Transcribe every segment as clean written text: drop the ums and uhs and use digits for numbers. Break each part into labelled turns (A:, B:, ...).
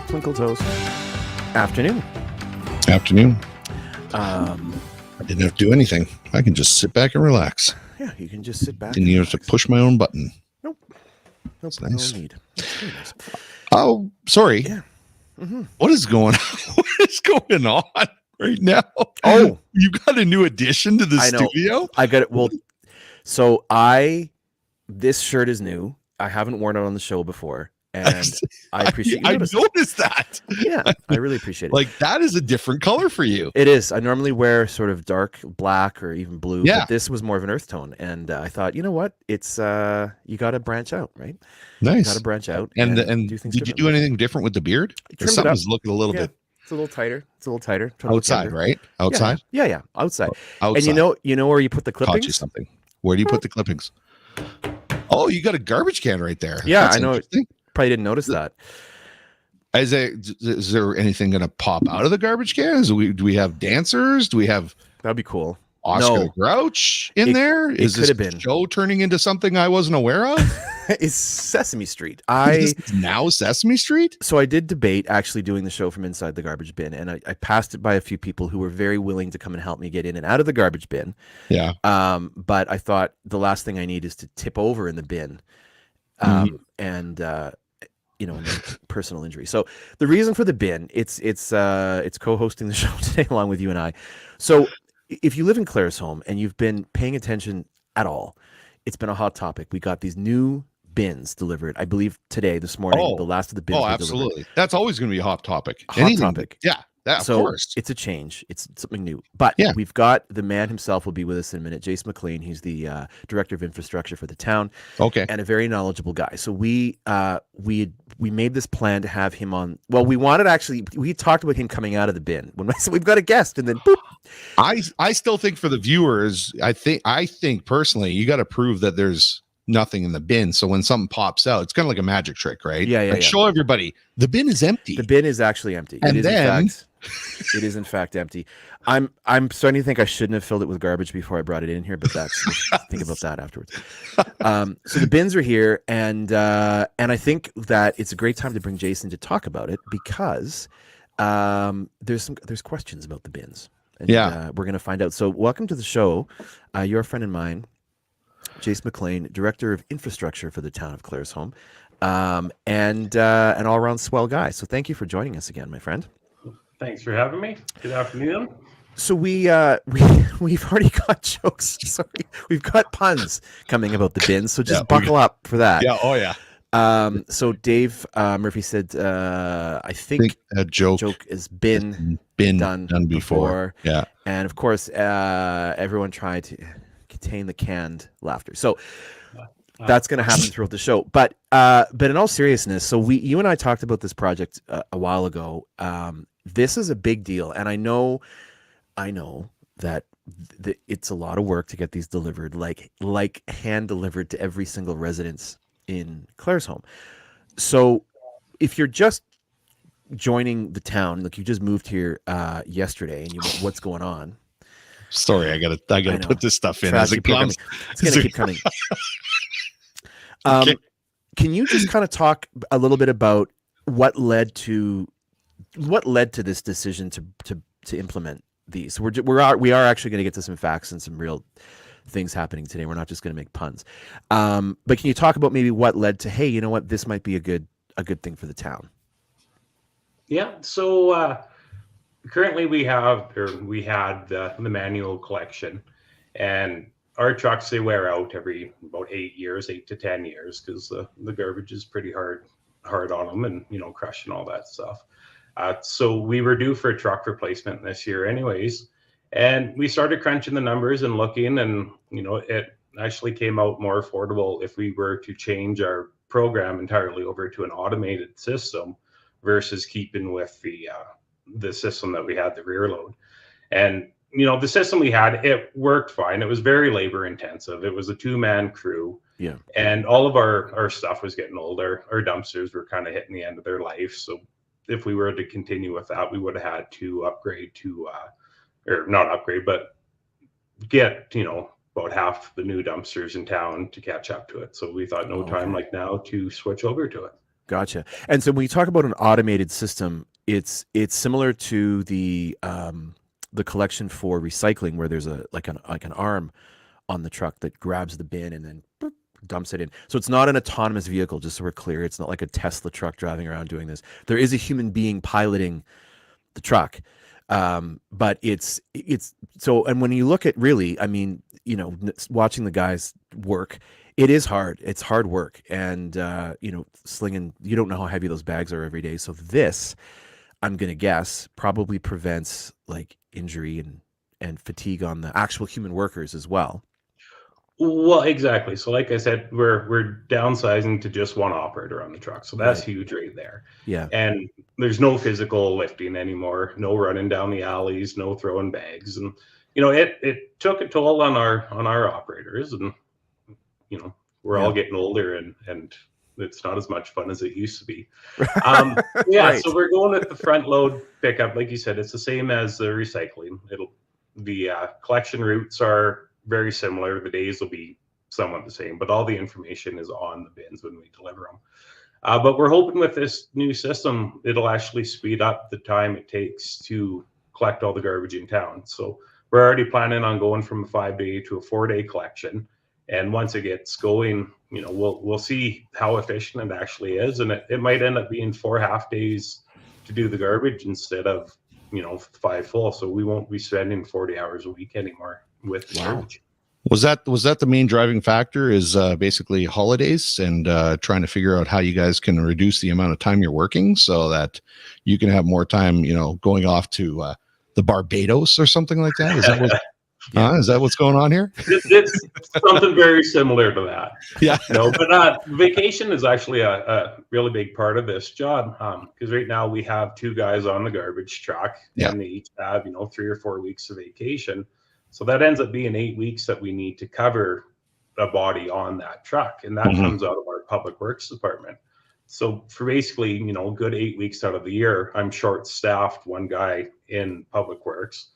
A: Well, Twinkle Toes. Afternoon.
B: Afternoon.
A: I
B: didn't have to do anything. I can just sit back and relax.
A: Yeah, you can just sit back.
B: Didn't even have to push my own button.
A: Nope.
B: That's nice.
A: No need. That's very nice.
B: Oh, sorry.
A: Yeah. Mm-hmm.
B: What is going on? What is going on right now?
A: Oh,
B: you got a new addition to the studio?
A: I got it. Well, so this shirt is new. I haven't worn it on the show before. And I appreciate
B: I noticed that.
A: Yeah, I really appreciate it.
B: Like, that is a different color for you.
A: It is. I normally wear sort of dark black or even blue,
B: yeah.
A: But this was more of an earth tone. And I thought, you know what? It's you got to branch out, right?
B: Nice.
A: You got to branch out.
B: And
A: do things
B: did you do anything different with the beard? Something's looking a little bit.
A: It's a little tighter.
B: Outside, right? Outside?
A: Yeah. Outside.
B: Outside.
A: And you know where you put the clippings?
B: Taught you something. Where do you put the clippings? Oh, you got a garbage can right there.
A: Yeah, I know. Probably didn't notice that.
B: Is there anything going to pop out of the garbage cans? Do we have dancers? Do we have?
A: That'd be cool.
B: Oscar the Grouch in there? Is this show turning into something I wasn't aware of?
A: It's Sesame Street.
B: Is this now Sesame Street?
A: So I did debate actually doing the show from inside the garbage bin, and I passed it by a few people who were very willing to come and help me get in and out of the garbage bin.
B: Yeah.
A: But I thought the last thing I need is to tip over in the bin, and personal injury. So the reason for the bin, it's co-hosting the show today along with you and I. So if you live in Claresholm and you've been paying attention at all, it's been a hot topic. We got these new bins delivered, I believe this morning, the last of the bins.
B: Oh, absolutely.
A: Delivered.
B: That's always going to be a hot topic.
A: Topic.
B: Yeah. Of course.
A: It's a change. It's something new. But we've got the man himself will be with us in a minute, Jace McLean. He's the director of infrastructure for the town.
B: Okay.
A: And a very knowledgeable guy. So we made this plan to have him on. Well, we talked about him coming out of the bin. When I said we've got a guest, and then boop.
B: I still think for the viewers, I think personally, you got to prove that there's nothing in the bin. So when something pops out, it's kind of like a magic trick, right?
A: Yeah.
B: Show everybody the bin is empty.
A: The bin is actually empty.
B: And
A: it is in fact empty. I'm starting to think I shouldn't have filled it with garbage before I brought it in here, but think about that afterwards. So the bins are here, and I think that it's a great time to bring Jason to talk about it because there's questions about the bins. And, we're going to find out. So welcome to the show. You're a friend of mine, Jace McLean, Director of Infrastructure for the town of Claresholm, and an all-around swell guy. So thank you for joining us again, my friend.
C: Thanks for having me. Good afternoon.
A: So we've already got jokes. Sorry, we've got puns coming about the bins. So just buckle up for that.
B: Yeah. Oh yeah.
A: So Dave Murphy said, I think
B: a joke
A: has been done before.
B: Yeah.
A: And of course, everyone tried to contain the canned laughter. So that's going to happen throughout the show. But in all seriousness, so you and I talked about this project a while ago. This is a big deal, and I know that it's a lot of work to get these delivered, like hand delivered to every single residence in Claresholm. So if you're just joining the town, like you just moved here yesterday, and what's going on?
B: Sorry, I gotta put this stuff in as it comes.
A: It's gonna keep coming. Okay. Can you just kind of talk a little bit about what led to this decision to implement these? We are actually going to get to some facts and some real things happening today. We're not just going to make puns. But can you talk about maybe what led to, hey, you know what, this might be a good thing for the town?
C: Yeah. So currently we had the manual collection, and our trucks, they wear out every about 8 to 10 years because the garbage is pretty hard on them, and crush and all that stuff. So we were due for a truck replacement this year anyways, and we started crunching the numbers and looking, and it actually came out more affordable if we were to change our program entirely over to an automated system versus keeping with the system that we had, the rear load. And the system we had, it worked fine. It was very labor intensive. It was a 2-man crew.
A: Yeah.
C: And all of our stuff was getting older. Our dumpsters were kind of hitting the end of their life. So if we were to continue with that, we would have had to upgrade to, or not upgrade, but get, about half the new dumpsters in town to catch up to it. So we thought no time like now to switch over to it.
A: Gotcha. And so when you talk about an automated system, it's similar to the collection for recycling, where there's like an arm on the truck that grabs the bin and then boop, dumps it in. So it's not an autonomous vehicle, just so we're clear. It's not like a Tesla truck driving around doing this. There is a human being piloting the truck. But it's so, and when you look at really, I mean, you know, watching the guys work, it is hard. It's hard work. And, you know, slinging, you don't know how heavy those bags are every day. So this, I'm going to guess, probably prevents like injury and fatigue on the actual human workers as well.
C: Well, exactly. So like I said, we're downsizing to just one operator on the truck. So that's huge right there.
A: Yeah.
C: And there's no physical lifting anymore, no running down the alleys, no throwing bags. And you know, it took a toll on our operators, and you know, we're all getting older and it's not as much fun as it used to be.
A: Right.
C: So we're going with the front load pickup. Like you said, it's the same as the recycling. The collection routes are very similar. The days will be somewhat the same, but all the information is on the bins when we deliver them. But we're hoping with this new system, it'll actually speed up the time it takes to collect all the garbage in town. So we're already planning on going from a 5-day to a 4-day collection. And once it gets going, you know, we'll see how efficient it actually is. And it might end up being 4 half days to do the garbage instead of, you know, 5 full. So we won't be spending 40 hours a week anymore with garbage.
B: Was that the main driving factor, is basically holidays and trying to figure out how you guys can reduce the amount of time you're working so that you can have more time, you know, going off to the Barbados or something like that? Is that what is that what's going on here?
C: It's something very similar to that.
B: Yeah.
C: No, but vacation is actually a really big part of this job, because right now we have 2 guys on the garbage truck, and they each have, you know, 3 or 4 weeks of vacation. So that ends up being 8 weeks that we need to cover a body on that truck, and that comes out of our public works department. So for basically, you know, a good 8 weeks out of the year, I'm short-staffed, 1 guy in public works.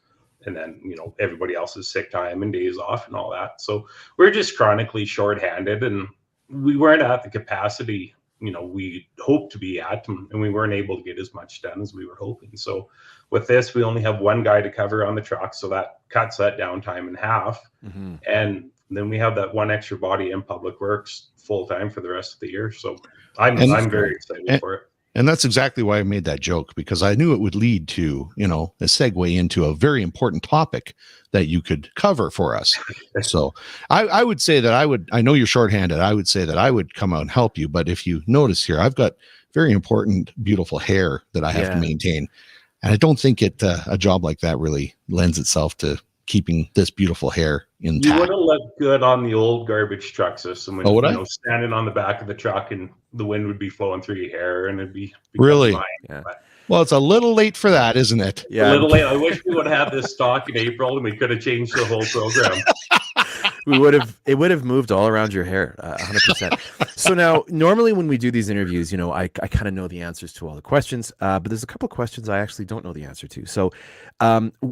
C: And then, you know, everybody else is sick time and days off and all that. So we're just chronically shorthanded, and we weren't at the capacity, you know, we hoped to be at, and we weren't able to get as much done as we were hoping. So with this, we only have 1 guy to cover on the truck. So that cuts that downtime in half. And then we have that 1 extra body in public works full time for the rest of the year. So I'm very excited for it.
B: And that's exactly why I made that joke, because I knew it would lead to, you know, a segue into a very important topic that you could cover for us. So I would say that I know you're shorthanded. I would say that I would come out and help you. But if you notice here, I've got very important, beautiful hair that I have to maintain. And I don't think a job like that really lends itself to keeping this beautiful hair intact.
C: You would have looked good on the old garbage truck system when, standing on the back of the truck and the wind would be flowing through your hair and it'd be
B: really
C: fine.
A: Yeah.
B: Well, it's a little late for that, isn't it?
A: Yeah,
C: a little late. I wish we would have had this stock in April and we could have changed the whole program.
A: It would have moved all around your hair, 100%. So now, normally when we do these interviews, you know, I kind of know the answers to all the questions, but there's a couple of questions I actually don't know the answer to. So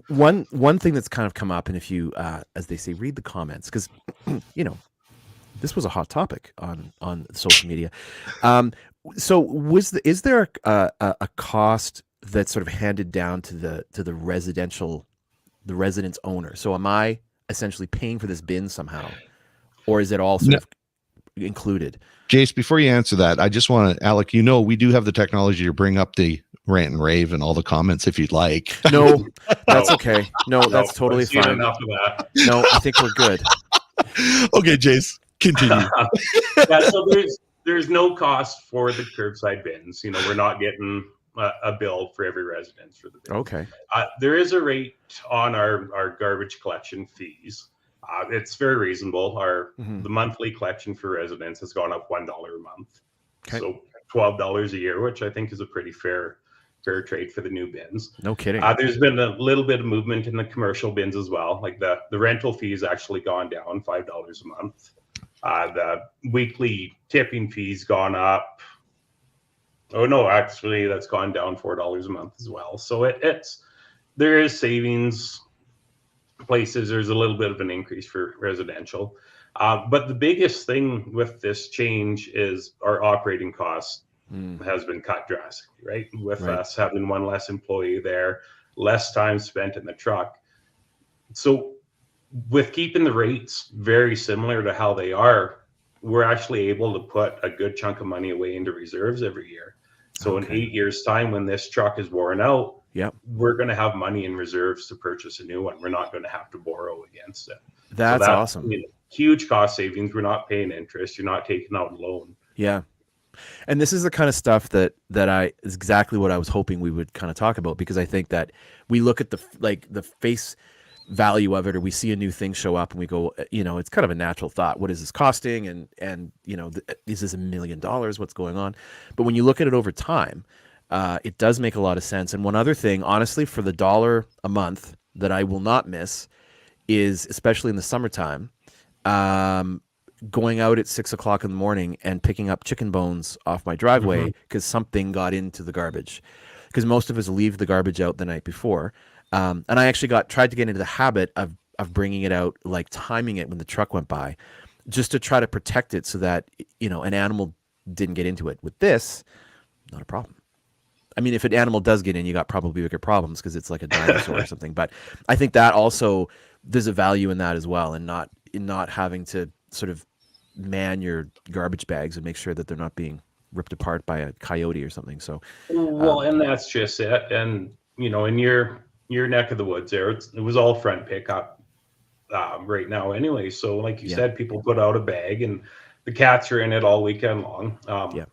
A: one thing that's kind of come up, and if you, as they say, read the comments, because, you know, this was a hot topic on social media. So is there a cost that's sort of handed down to the residence owner? So am I essentially paying for this bin somehow, or is it all sort of included?
B: Jace, before you answer that, I just want to, Alec, you know, we do have the technology to bring up the rant and rave and all the comments if you'd like.
A: No, that's okay. No, that's totally fine.
C: Enough of that.
A: No, I think we're good.
B: Okay, Jace, continue.
C: So there's no cost for the curbside bins. You know, we're not getting a bill for every residence for the bins.
A: Okay.
C: There is a rate on our garbage collection fees. It's very reasonable. The monthly collection for residents has gone up $1 a month. Okay. So $12 a year, which I think is a pretty fair trade for the new bins.
A: No kidding.
C: There's been a little bit of movement in the commercial bins as well. Like the rental fee has actually gone down $5 a month. The weekly tipping fees gone up. Oh no, actually that's gone down $4 a month as well. So there is savings places. There's a little bit of an increase for residential. But the biggest thing with this change is our operating costs has been cut drastically, right? With
A: Right.
C: us having one less employee there, less time spent in the truck. So with keeping the rates very similar to how they are, we're actually able to put a good chunk of money away into reserves every year. So in 8 years' time, when this truck is worn out,
A: Yep.
C: we're going to have money in reserves to purchase a new one. We're not going to have to borrow against it.
A: That's awesome.
C: Huge cost savings. We're not paying interest. You're not taking out a loan.
A: Yeah. And this is the kind of stuff that is exactly what I was hoping we would kind of talk about, because I think that we look at the face value of it, or we see a new thing show up and we go, it's kind of a natural thought. What is this costing? And is this $1 million? What's going on? But when you look at it over time, it does make a lot of sense. And one other thing, honestly, for the $1 a month that I will not miss is, especially in the summertime, going out at 6 o'clock in the morning and picking up chicken bones off my driveway because something got into the garbage. Because most of us leave the garbage out the night before. And I actually tried to get into the habit of bringing it out, like timing it when the truck went by, just to try to protect it so that, an animal didn't get into it. With this, not a problem. I mean, if an animal does get in, you got probably bigger problems because it's like a dinosaur or something. But I think that also, there's a value in that as well, and not having to sort of man your garbage bags and make sure that they're not being ripped apart by a coyote or something. So,
C: and that's just it. And in your neck of the woods there, it was all front pickup right now anyway. So like you said, people put out a bag and the cats are in it all weekend long.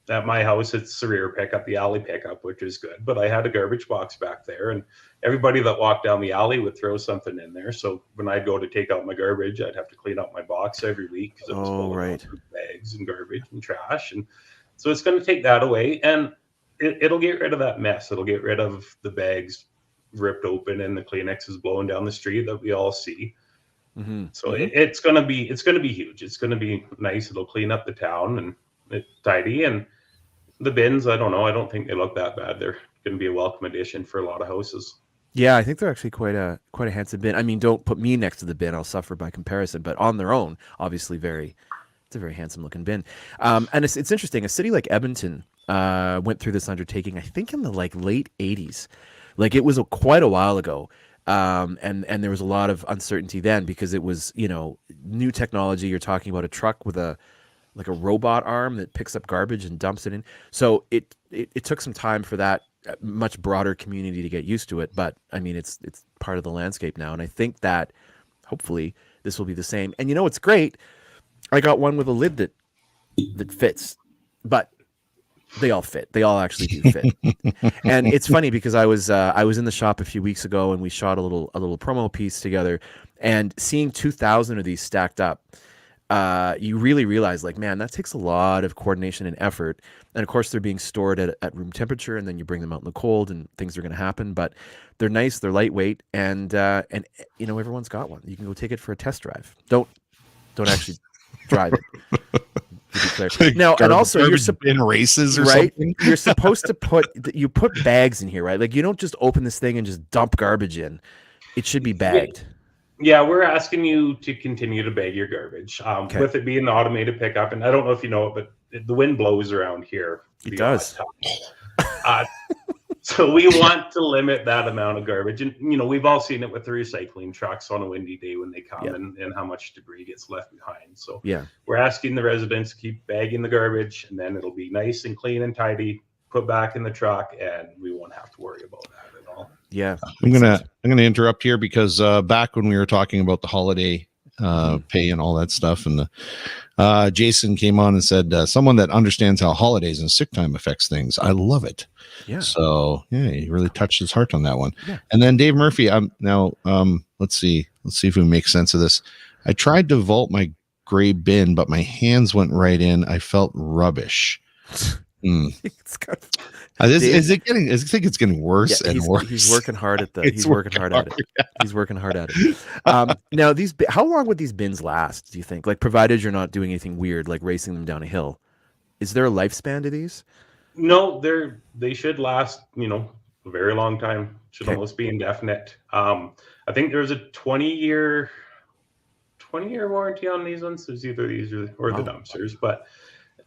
C: At my house, it's the rear pickup, the alley pickup, which is good. But I had a garbage box back there, and everybody that walked down the alley would throw something in there. So when I'd go to take out my garbage, I'd have to clean up my box every week because it was full of bags and garbage and trash. And so it's going to take that away, and it'll get rid of that mess. It'll get rid of the bags ripped open and the Kleenex is blowing down the street that we all see. So it's gonna be huge. It's gonna be nice. It'll clean up the town and it's tidy. And the bins, I don't know. I don't think they look that bad. They're gonna be a welcome addition for a lot of houses.
A: Yeah, I think they're actually quite a handsome bin. I mean, don't put me next to the bin; I'll suffer by comparison. But on their own, obviously, it's a very handsome looking bin. And it's interesting. A city like Edmonton went through this undertaking, I think, in the late '80s. Like it was quite a while ago. And there was a lot of uncertainty then because it was, new technology. You're talking about a truck with a robot arm that picks up garbage and dumps it in. So it took some time for that much broader community to get used to it. But I mean, it's part of the landscape now. And I think that hopefully this will be the same. And it's great. I got one with a lid that fits, but they all fit. They all actually do fit. And it's funny because I was in the shop a few weeks ago and we shot a little promo piece together, and seeing 2,000 of these stacked up, you really realize, like, man, that takes a lot of coordination and effort. And of course they're being stored at room temperature, and then you bring them out in the cold and things are going to happen, but they're nice, they're lightweight, and everyone's got one. You can go take it for a test drive. Don't actually drive it. To be clear. Now, and also you're
B: in races or
A: right?
B: something.
A: You're supposed to put bags in here, right? Like you don't just open this thing and just dump garbage in. It should be bagged.
C: Yeah, we're asking you to continue to bag your garbage. With it being the automated pickup, and I don't know if you know it, but the wind blows around here.
A: It does.
C: So we want to limit that amount of garbage. And, we've all seen it with the recycling trucks on a windy day when they come and how much debris gets left behind. So we're asking the residents to keep bagging the garbage, and then it'll be nice and clean and tidy, put back in the truck, and we won't have to worry about that at all.
A: Yeah.
B: I'm gonna interrupt here because back when we were talking about the holiday pay and all that stuff, and Jason came on and said someone that understands how holidays and sick time affects things. I love it.
A: Yeah.
B: So he really touched his heart on that one. Yeah. And then Dave Murphy, let's see if we make sense of this. I tried to vault my gray bin, but my hands went right in. I felt rubbish.
A: It's kind of,
B: I think it's getting worse and worse.
A: He's working hard at He's working hard at it. Now, how long would these bins last, do you think? Like, provided you're not doing anything weird, like racing them down a hill. Is there a lifespan to these?
C: No, they should last, a very long time. Should almost be indefinite. I think there's a 20-year warranty on these ones. There's either these or the dumpsters, but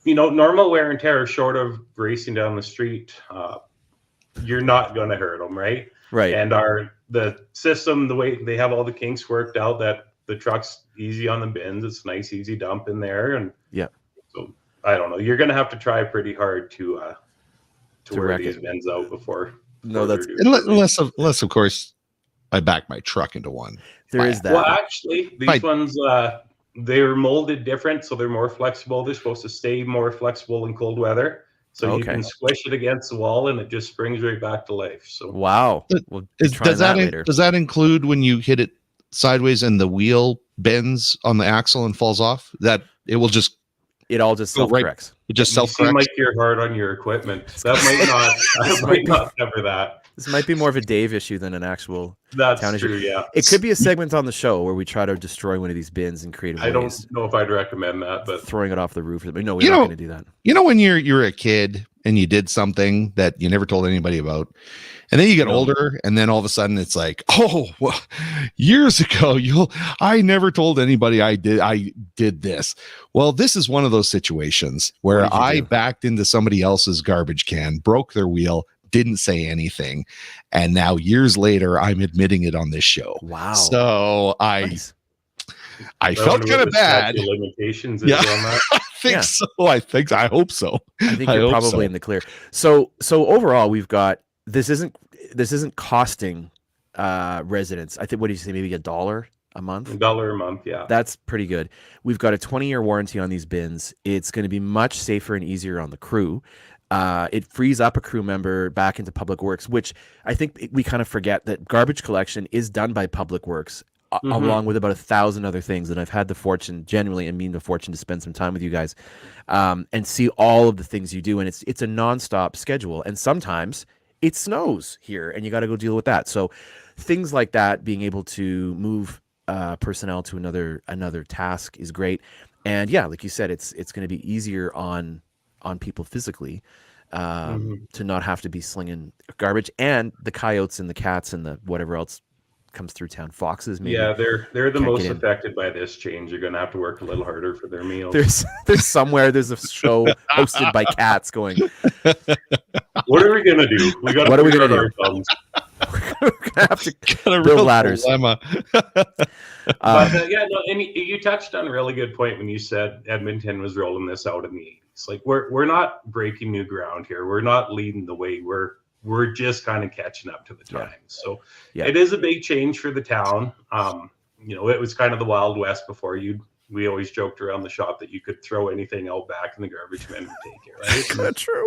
C: normal wear and tear, short of racing down the street, you're not going to hurt them, right?
A: Right.
C: And the system, the way they have all the kinks worked out, that the truck's easy on the bins. It's nice, easy dump in there, and
A: yeah.
C: So I don't know. You're going to have to try pretty hard to wear
A: wreck
C: these
A: it.
C: bins out before.
A: No, that's
B: unless of course I back my truck into one.
A: There is that.
C: Well, actually, these ones they're molded different, so they're more flexible. They're supposed to stay more flexible in cold weather. So you can squish it against the wall, and it just springs right back to life. So
A: wow.
B: Does that include when you hit it sideways and the wheel bends on the axle and falls off? That it will just
A: all just self-corrects.
B: It just self-corrects.
C: You seem like you're hard on your equipment. That might not cover that.
A: This might be more of a Dave issue than an actual
C: That's
A: town
C: true,
A: issue.
C: yeah.
A: It could be a segment on the show where we try to destroy one of these bins in creative ways.
C: I don't know if I'd recommend that, but
A: throwing it off the roof. No, we're not going to do that.
B: You know when you're a kid and you did something that you never told anybody about, and then you get older, and then all of a sudden it's like, oh, well, years ago I never told anybody I did this. Well, this is one of those situations where I backed into somebody else's garbage can, broke their wheel, didn't say anything, and now years later I'm admitting it on this show.
A: Wow.
B: So I felt kind of bad.
C: Limitations
B: yeah.
C: On that.
B: I think so. I hope so.
A: I think you're probably in the clear. So overall, we've got this isn't costing residents. I think, what do you say, maybe $1 a month?
C: $1 a month, yeah.
A: That's pretty good. We've got a 20-year warranty on these bins. It's going to be much safer and easier on the crew. It frees up a crew member back into Public Works, which I think we kind of forget that garbage collection is done by Public Works, along with about 1,000 other things. And I've had the fortune, genuinely, the fortune to spend some time with you guys and see all of the things you do. And it's a nonstop schedule. And sometimes it snows here, and you got to go deal with that. So things like that, being able to move personnel to another task is great. And yeah, like you said, it's going to be easier on people physically to not have to be slinging garbage, and the coyotes and the cats and the whatever else comes through town, foxes maybe.
C: Yeah, they're the most affected by this change. You're going to have to work a little harder for their meals.
A: There's a show hosted by cats going,
C: what are we going to do?
A: What are we going to do? We're going to have to build ladders.
C: But and you touched on a really good point when you said Edmonton was rolling this out in the 80s. Like we're not breaking new ground here. We're not leading the way. We're just kind of catching up to the times. So it is a big change for the town. It was kind of the Wild West before. We always joked around the shop that you could throw anything out back and the garbage men would take it, right?
A: That's true.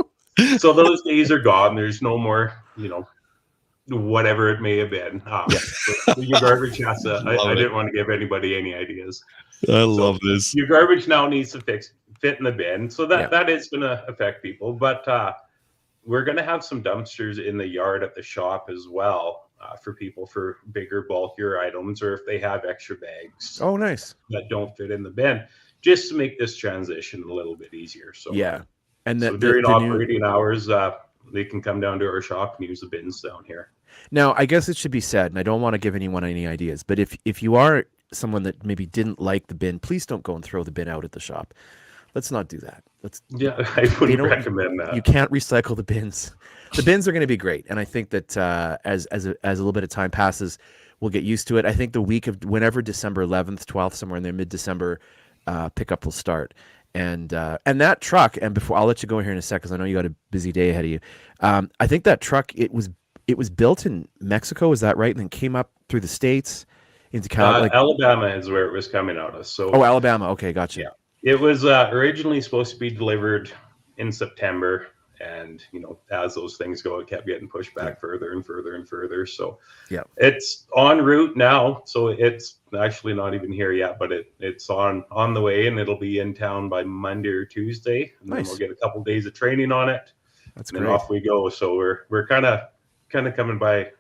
C: So those days are gone. There's no more, whatever it may have been. So your garbage has to, I didn't want to give anybody any ideas.
B: I love this.
C: Your garbage now needs to fit in the bin. So that is going to affect people. But we're going to have some dumpsters in the yard at the shop as well for people for bigger, bulkier items, or if they have extra bags.
A: Oh, nice.
C: That don't fit in the bin, just to make this transition a little bit easier. So
A: yeah. And
C: during operating hours, they can come down to our shop and use the bins down here.
A: Now, I guess it should be said, and I don't want to give anyone any ideas, but if you are someone that maybe didn't like the bin, please don't go and throw the bin out at the shop. Let's not do that.
C: I wouldn't recommend that.
A: You can't recycle the bins. The bins are going to be great, and I think that as a little bit of time passes, we'll get used to it. I think the week of whenever December 11th, 12th, somewhere in there, mid-December, pickup will start. And that truck, and before I'll let you go here in a sec because I know you got a busy day ahead of you. I think that truck it was built in Mexico, is that right? And then came up through the States into California.
C: Alabama is where it was coming out of. So
A: Alabama. Okay, gotcha.
C: Yeah, it was originally supposed to be delivered in September, and as those things go, it kept getting pushed back further and further and further. So it's en route now. So it's actually not even here yet, but it's on the way, and it'll be in town by Monday or Tuesday, and then we'll get a couple days of training on it.
A: That's
C: and
A: great.
C: Then off we go. So we're kind of coming by,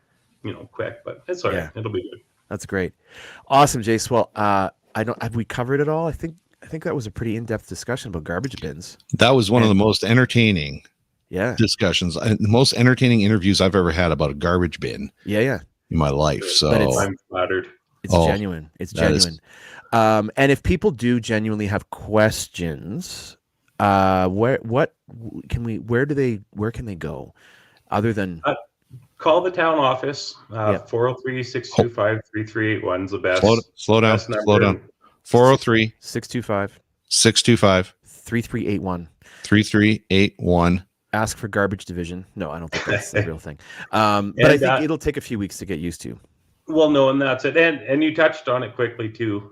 C: quick, but it's all right. Yeah. It'll be good.
A: That's great. Awesome, Jace. Well, have we covered it all? I think that was a pretty in-depth discussion about garbage bins.
B: That was one of the most entertaining discussions, and the most entertaining interviews I've ever had about a garbage bin.
A: In
B: my life. So
C: I'm flattered.
A: It's genuine. It's genuine. And if people do genuinely have questions, Where can they go other than
C: Call the town office.
A: Yep.
C: 403-625-3381 is the best.
B: Slow down.
C: Best number.
B: Slow down. 403
A: 625
B: 625
A: 3381.
B: 3381.
A: Ask for garbage division. No, I don't think that's a real thing. But I think it'll take a few weeks to get used to.
C: Well, no, and that's it. And you touched on it quickly too,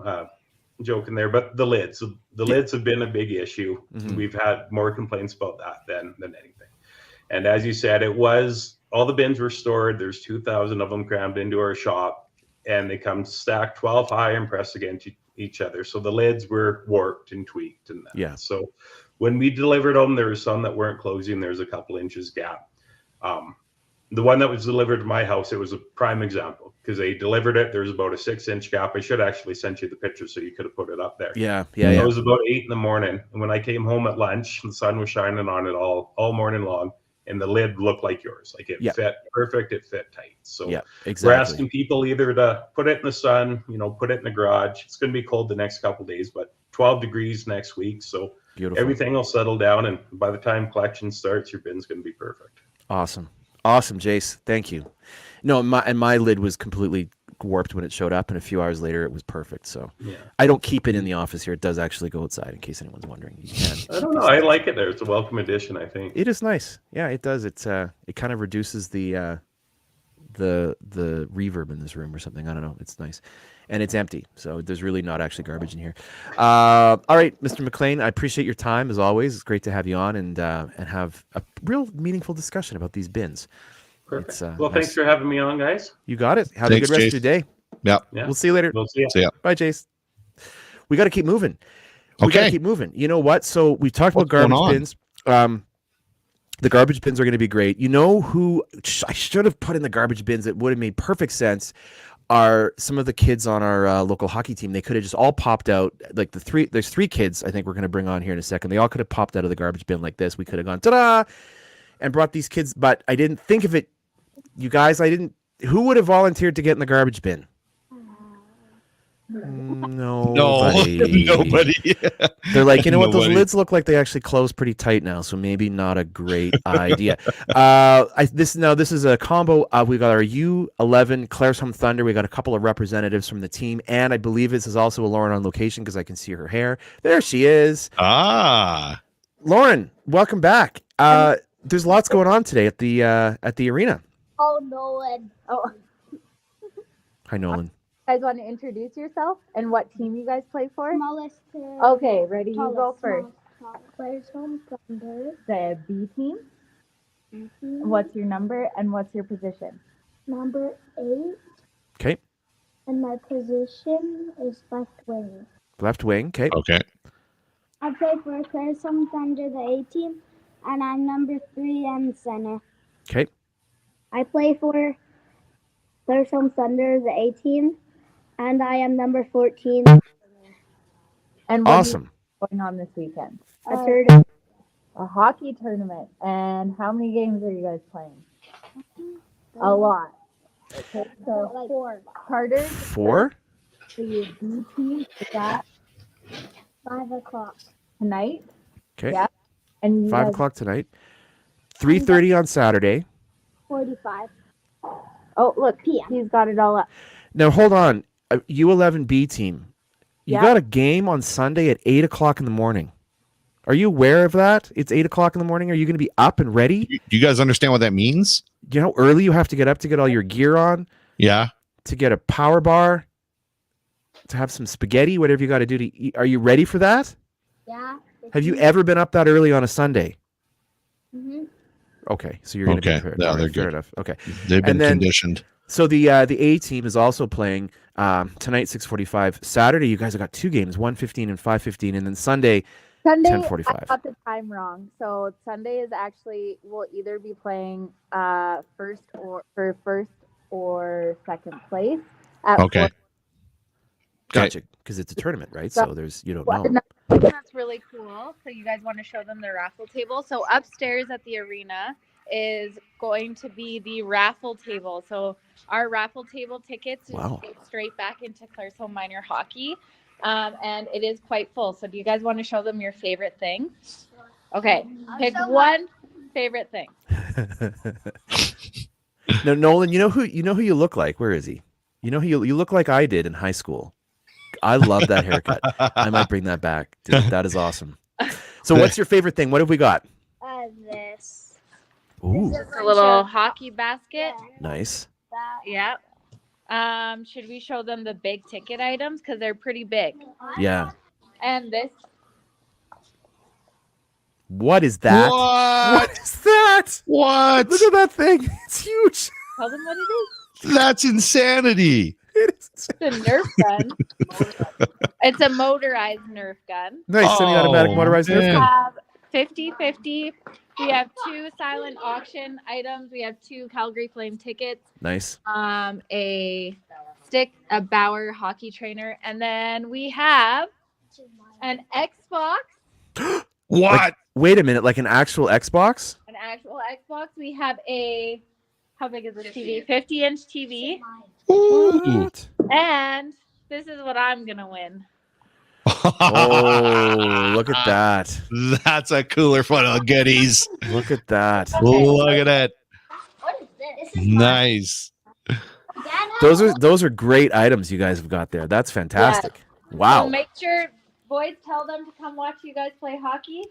C: joking there, but the lids. The lids have been a big issue.
A: Mhm.
C: We've had more complaints about that than anything. And as you said, it was all the bins were stored. There's 2,000 of them crammed into our shop, and they come stacked 12 high and pressed against each other. So the lids were warped and tweaked and that.
A: Yeah.
C: So when we delivered them, there were some that weren't closing. There's a couple inches gap. The one that was delivered to my house, it was a prime example because they delivered it. There's about a 6-inch gap. I should actually send you the picture so you could have put it up there.
A: Yeah.
C: It was about 8 in the morning. And when I came home at lunch, the sun was shining on it all morning long. And the lid looked like yours. Like it fit perfect. It fit tight. So
A: exactly.
C: we're asking people either to put it in the sun, put it in the garage. It's going to be cold the next couple of days, but 12 degrees next week. So
A: Beautiful.
C: Everything will settle down. And by the time collection starts, your bin's going to be perfect.
A: Awesome, Jace. Thank you. No, my lid was completely warped when it showed up, and a few hours later it was perfect. So I don't keep it in the office here. It does actually go outside, in case anyone's wondering. You can.
C: I don't know. I like it there. It's a welcome addition, I think.
A: It is nice. Yeah, it does. It kind of reduces the reverb in this room or something. I don't know. It's nice, and it's empty, so there's really not actually garbage in here. All right, Mr. McLean, I appreciate your time as always. It's great to have you on and have a real meaningful discussion about these bins.
C: Perfect. Well, nice. Thanks for having me on, guys.
A: You got it. Have a good rest of your day.
B: Yeah.
A: We'll see you later.
C: We'll see you.
B: See ya.
A: Bye, Jace. We got to keep moving. We
B: Okay.
A: got to keep moving. You know what? So we've talked about garbage bins. The garbage bins are going to be great. You know who I should have put in the garbage bins that would have made perfect sense are some of the kids on our local hockey team. They could have just all popped out. Like there's 3 kids I think we're going to bring on here in a second. They all could have popped out of the garbage bin like this. We could have gone, ta-da, and brought these kids. But I didn't think of it. You guys, who would have volunteered to get in the garbage bin? Nobody.
B: Nobody.
A: They're like, you know what? Those lids look like they actually close pretty tight now, so maybe not a great idea. This is a combo. We got our U11 Claresholm Thunder. We got a couple of representatives from the team, and I believe this is also a Lauren on location because I can see her hair. There she is. Lauren, welcome back. There's lots going on today at the arena.
D: Oh, Nolan. Oh.
A: Hi, Nolan.
D: You guys want to introduce yourself and what team you guys play for?
E: Smallest.
D: Okay, ready? You go first.
E: Claresholm Thunder.
D: The B team. What's your number and what's your position?
E: Number 8.
A: Okay.
E: And my position is left wing.
A: Left wing. Okay.
B: Okay.
E: I play for Claresholm Thunder, the A team, and I'm number 3 and center.
A: Okay.
E: I play for Claresholm Thunder, the A team, and I am number 14.
D: And what
A: awesome.
D: Is going on this weekend?
E: A tournament.
D: A hockey tournament. And how many games are you guys playing? A lot. Okay, so
E: Like 4.
D: Carter.
A: 4?
D: For your B team, is that
E: 5 o'clock.
D: tonight?
A: Okay.
D: Yeah. And
A: 5 o'clock tonight. 3:30 on Saturday.
E: 45.
D: Oh, look,
E: PM.
D: he's got it all up.
A: Now hold on. U11B team. You
D: Yeah.
A: got a game on Sunday at 8 o'clock in the morning. Are you aware of that? It's 8 o'clock in the morning. Are you going to be up and ready?
B: Do you guys understand what that means?
A: You know, early you have to get up to get all your gear on.
B: Yeah.
A: To get a power bar. To have some spaghetti, whatever you got to do to eat. Are you ready for that?
E: Yeah.
A: Have you ever been up that early on a Sunday?
E: Mm-hmm.
A: Okay, so you're going to be prepared.
B: Yeah,
A: all right,
B: they're
A: fair
B: good.
A: enough. Okay.
B: They've been conditioned.
A: So the A team is also playing tonight 6:45. Saturday you guys have got 2 games, 1:15 and 5:15, and then Sunday 10:45.
D: I got the time wrong. So Sunday is actually we'll either be playing first or second place. At
B: Okay.
A: Gotcha, because it's a tournament, right? So there's you don't know.
F: That's really cool. So you guys want to show them the raffle table. So upstairs at the arena is going to be the raffle table. So our raffle table tickets just go straight back into Claresholm Minor Hockey. And it is quite full. So do you guys want to show them your favorite thing? Okay,
E: I'm
F: pick
E: so
F: one favorite thing.
A: No, Nolan, you know who you look like. Where is he? You know who you look like I did in high school. I love that haircut. I might bring that back, dude. That is awesome. So, what's your favorite thing? What have we got?
E: This.
A: Ooh,
E: This is
F: It's a little hockey basket.
A: nice.
E: that.
F: Yep. Should we show them the big ticket items because they're pretty big?
A: Yeah.
F: And this.
A: What is that?
B: What?
A: What is that?
B: What?
A: Look at that thing. It's huge.
F: Tell them what it is.
B: That's insanity.
A: It is.
F: It's a Nerf gun. It's a motorized Nerf gun.
A: Nice semi-automatic
B: Oh,
A: motorized Nerf
F: We
B: man.
A: gun.
F: have 50-50. We have 2 silent auction items. We have 2 Calgary Flame tickets.
A: Nice.
F: A stick, a Bauer hockey trainer, and then we have an Xbox.
B: What?
A: Wait a minute, like an actual Xbox?
F: An actual Xbox. We have a how big is this TV? 50-inch TV.
B: Ooh.
F: And this is what I'm gonna win.
A: Oh, look at that.
B: That's a cooler full of goodies.
A: Look at that.
B: Look at that.
E: What is this? This is mine.
B: Nice.
E: Dad,
A: Those are great items you guys have got there. That's fantastic.
F: So
A: Wow.
F: make sure boys tell them to come watch you guys play hockey.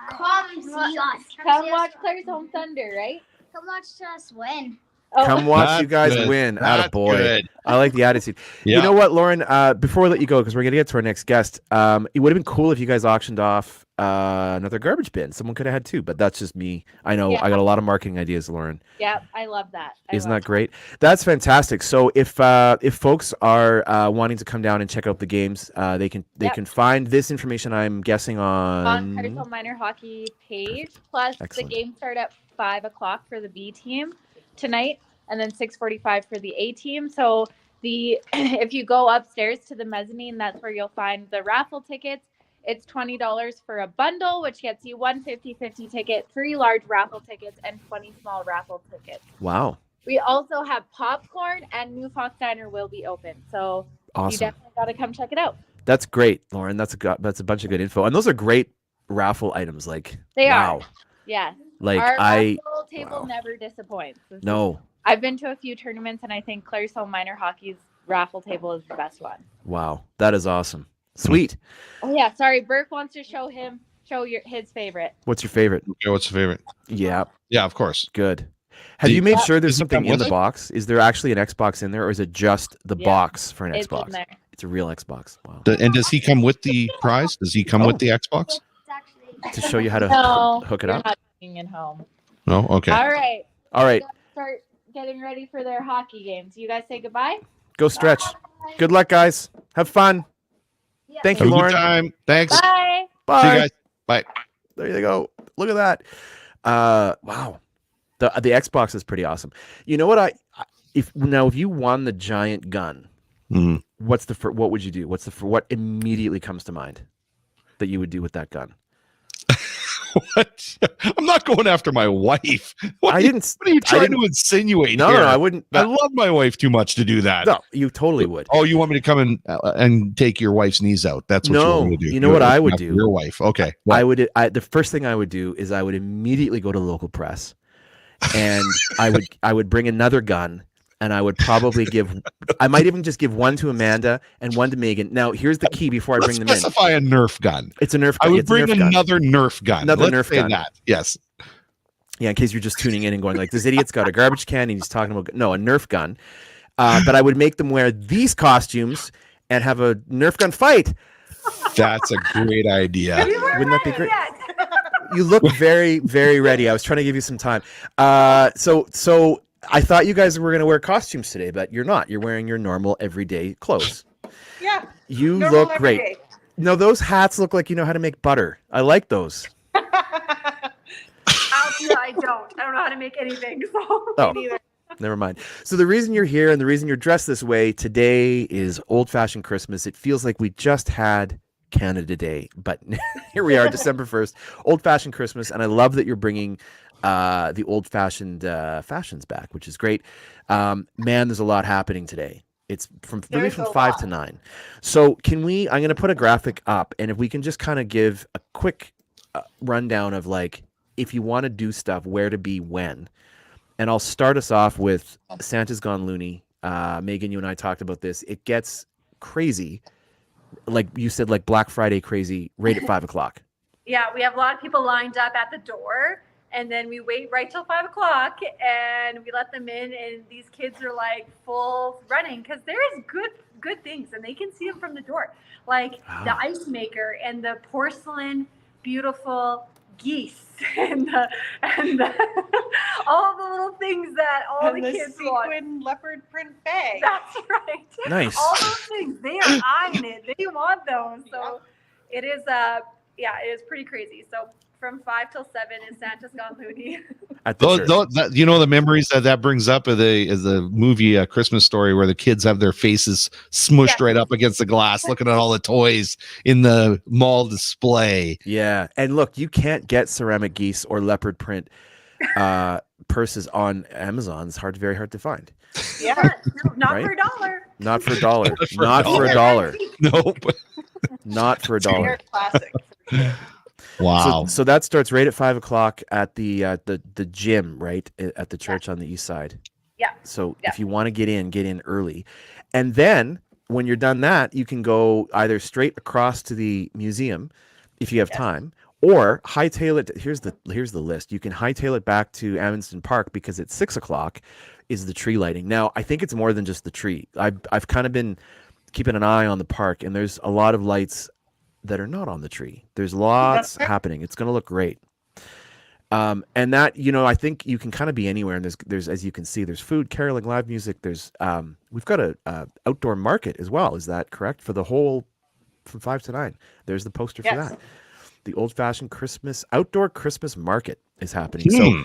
E: come see us.
F: Come watch Claresholm Thunder, right?
E: Come watch us win.
F: Oh,
A: Come watch
B: That's
A: you guys
B: good.
A: win.
B: That's
A: Attaboy.
B: good.
A: I like the attitude.
B: Yeah.
A: You know what, Lauren? Before we let you go, because we're gonna get to our next guest, it would have been cool if you guys auctioned off another garbage bin. Someone could have had 2, but that's just me. I know
F: Yeah.
A: I got a lot of marketing ideas, Lauren.
F: yeah, I love that.
A: Isn't that great? That's fantastic. So if folks are wanting to come down and check out the games, they can find this information. I'm guessing
F: on Claresholm Minor Hockey page? Plus,
A: Excellent.
F: the games start at 5 o'clock for the B team tonight, and then 6:45 for the A team. So if you go upstairs to the mezzanine, that's where you'll find the raffle tickets. It's $20 for a bundle, which gets you 1 50-50 ticket, 3 large raffle tickets, and 20 small raffle tickets.
A: Wow.
F: We also have popcorn, and New Fox Diner will be open. So you
A: Awesome.
F: definitely got to come check it out.
A: That's great, Lauren. That's a bunch of good info, and those are great raffle items. Like
F: They
A: wow.
F: are. Yeah.
A: Like
F: Our
A: I
F: raffle table
A: wow.
F: never disappoints.
A: no.
F: I've been to a few tournaments, and I think Claresholm Minor Hockey's raffle table is the best one.
A: Wow, that is awesome. Sweet.
F: Oh yeah, sorry. Burke wants to show his favorite.
A: What's your favorite?
B: Okay, what's the favorite?
A: Yeah,
B: Yeah, of course.
A: good. Have
B: Do
A: you
B: you-
A: made sure there's
B: does it
A: something
B: come
A: in
B: with
A: the
B: it?
A: box? Is there actually an Xbox in there, or is it just the
F: Yeah.
A: box for an
F: It's
A: Xbox?
F: in there.
A: It's a real Xbox. Wow.
B: And does he come with the prize? Does he come
A: Oh.
B: with the Xbox?
E: It's actually
A: To show you how to
F: No,
A: hook it
F: you're
A: up.
F: not taking it home.
B: No. Okay.
F: All right.
A: All right,
F: We gotta start getting ready for their hockey games. You guys say goodbye.
A: go stretch. Good luck, guys. Have fun. Thank
B: Have
A: you,
B: a good
A: Lauren.
B: time. Thanks.
F: Bye.
A: Bye.
B: See you guys. Bye.
A: There you go. Look at that. Wow. The Xbox is pretty awesome. You know what if you won the giant gun,
B: Mm.
A: what would you do? What immediately comes to mind that you would do with that gun?
B: What? I'm not going after my wife. What
A: I
B: are you,
A: didn't.
B: what are you
A: I
B: trying
A: didn't-
B: to insinuate
A: No,
B: here?
A: no, I wouldn't.
B: I love my wife too much to do that.
A: No, you totally would.
B: Oh, you want me to come and take your wife's knees out? That's what you
A: No,
B: want me to do.
A: you know what I would
B: after
A: do?
B: Your wife. Okay.
A: The first thing I would do is I would immediately go to the local press, and I would bring another gun, and I would probably I might even just give one to Amanda and one to Megan. Now, here's the key before I
B: Let's
A: bring them in.
B: specify a Nerf gun.
A: It's a Nerf
B: I
A: gun.
B: would
A: It's a
B: bring
A: Nerf gun.
B: another Nerf gun.
A: Another
B: Let's
A: Nerf
B: say
A: gun.
B: that. Yes.
A: Yeah, in case you're just tuning in and going like, this idiot's got a garbage can and he's talking about a Nerf gun. But I would make them wear these costumes and have a Nerf gun fight.
B: That's a great idea.
A: Wouldn't that be great? You look very, very ready. I was trying to give you some time. So I thought you guys were going to wear costumes today, but you're not. You're wearing your normal everyday clothes.
G: Yeah.
A: You
G: normal
A: look
G: every
A: great.
G: day.
A: No, those hats look like you know how to make butter. I like those.
G: I don't. I don't know how to make anything. So
A: Oh.
G: me neither.
A: Never mind. So the reason you're here and the reason you're dressed this way today is old-fashioned Christmas. It feels like we just had Canada Day, but here we are, December 1st, old-fashioned Christmas, and I love that you're bringing the old-fashioned fashions back, which is great. Man, there's a lot happening today. It's from
G: There's
A: 5
G: a lot.
A: to 9. So I'm going to put a graphic up, and if we can just kind of give a quick rundown of like if you want to do stuff, where to be when. And I'll start us off with Santa's Gone Loony. Megan, you and I talked about this. It gets crazy, like you said, like Black Friday crazy, right at 5 o'clock.
G: Yeah, we have a lot of people lined up at the door, and then we wait right till 5 o'clock, and we let them in, and these kids are like full running because there is good things, and they can see them from the door, like the ice maker and the porcelain, beautiful geese, and the all the little things that all
H: and
G: the kids want.
H: Sequin leopard print bag.
G: That's right.
A: Nice.
G: All those things, they are eyeing it. They want those. So it is it is pretty crazy. So from 5 till 7 is Santa's Gone Loony.
A: At the church.
B: You know the memories that brings up is the movie A Christmas Story, where the kids have their faces smushed right up against the glass, looking at all the toys in the mall display.
A: Yeah, and look, you can't get ceramic geese or leopard print purses on Amazon. It's very hard to find.
G: Yeah, no, not
A: Right?
G: for $1.
A: Not for $1. Not for $1.
B: Nope.
A: Not for
H: They're
A: $1.
H: classic. For sure.
B: Wow.
A: So that starts right at 5 o'clock at the gym, right at the church on the east side.
G: Yeah.
A: So if you want to get in early, and then when you're done that, you can go either straight across to the museum if you have time, or hightail it. Here's the list. You can hightail it back to Amundsen Park because at 6 o'clock is the tree lighting. Now I think it's more than just the tree. I've kind of been keeping an eye on the park, and there's a lot of lights that are not on the tree. There's lots happening. It's going to look great. And that, I think you can kind of be anywhere. And there's, as you can see, there's food, caroling, live music. There's, we've got a outdoor market as well. Is that correct? For the whole, from 5 to 9, there's the poster for that. The old fashioned outdoor Christmas market is happening. So